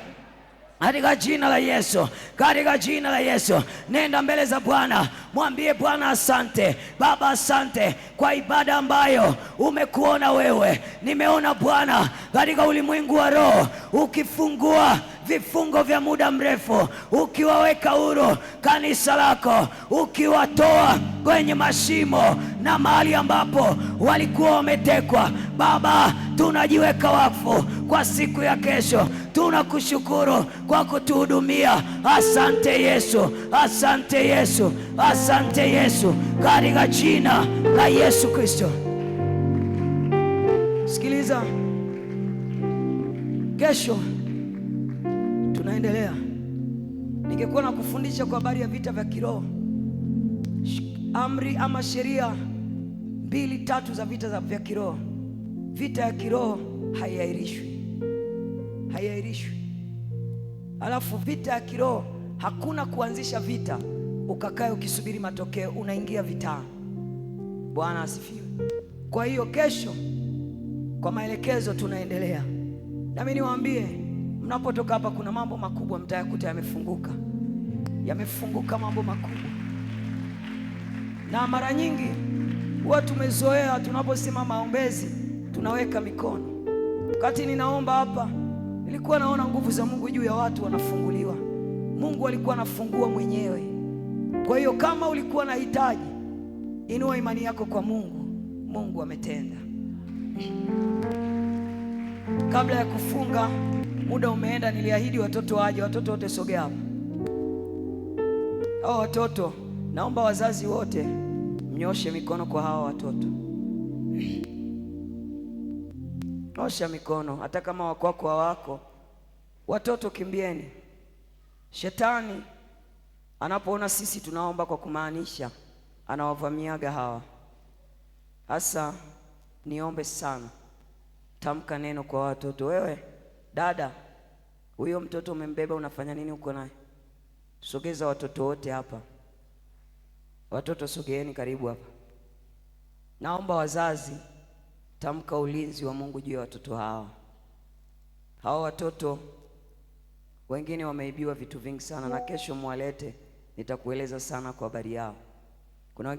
katika jina la Yesu. Katika jina la Yesu, nenda mbele za Bwana, mwambie Bwana asante. Baba, asante kwa ibada ambayo umekuona wewe. Nimeona Bwana katika ulimwengu wa roho ukifungua vifungo vya muda mrefu, ukiwaweka huru kanisa lako, ukiwatoa kwenye mashimo na mahali ambapo walikuwa wametekwa. Baba, tunajiweka wakfu kwa siku ya kesho. Tunakushukuru kwa kutuhudumia. Asante Yesu, asante Yesu, asante Yesu, katika jina la Yesu Kristo. Sikiliza, kesho tunaendelea. Ningekuwa na kufundisha kwa habari ya vita vya kiroho, amri ama sheria 2-3 za vita vya kiroho. Vita ya kiroho haiahirishwi, haiahirishwi. Alafu vita ya kiroho, hakuna kuanzisha vita ukakae ukisubiri matokeo, unaingia vitani. Bwana asifiwe. Kwa hiyo kesho kwa maelekezo tunaendelea. Nami niwaambie, mnapotoka hapa kuna mambo makubwa mtayakuta yamefunguka, yamefunguka mambo makubwa. Na mara nyingi huwa tumezoea tunaposema maombezi tunaweka mikono. Wakati ninaomba hapa nilikuwa naona nguvu za Mungu juu ya watu wanafunguliwa. Mungu alikuwa anafungua mwenyewe. Kwa hiyo kama ulikuwa na hitaji, inua imani yako kwa Mungu. Mungu ametenda. Kabla ya kufunga, muda umeenda, niliahidi watoto waje. Watoto wote sogea hapa. Hao watoto, naomba wazazi wote mnyoshe mikono kwa hawa watoto. Nyosha mikono, hata kama wako hawako. Watoto kimbieni. Shetani anapoona sisi tunaomba kwa kumaanisha, anawavamiaga hawa. Hasa niombe sana, tamka neno kwa watoto. Wewe dada, huyo mtoto umembeba, unafanya nini uko naye? Sogeza watoto wote hapa. Watoto sogeeni karibu hapa. Naomba wazazi, tamka ulinzi wa Mungu juu ya watoto hawa. Hawa watoto wengine wameibiwa vitu vingi sana, na kesho mwalete, nitakueleza sana kwa habari yao. Kuna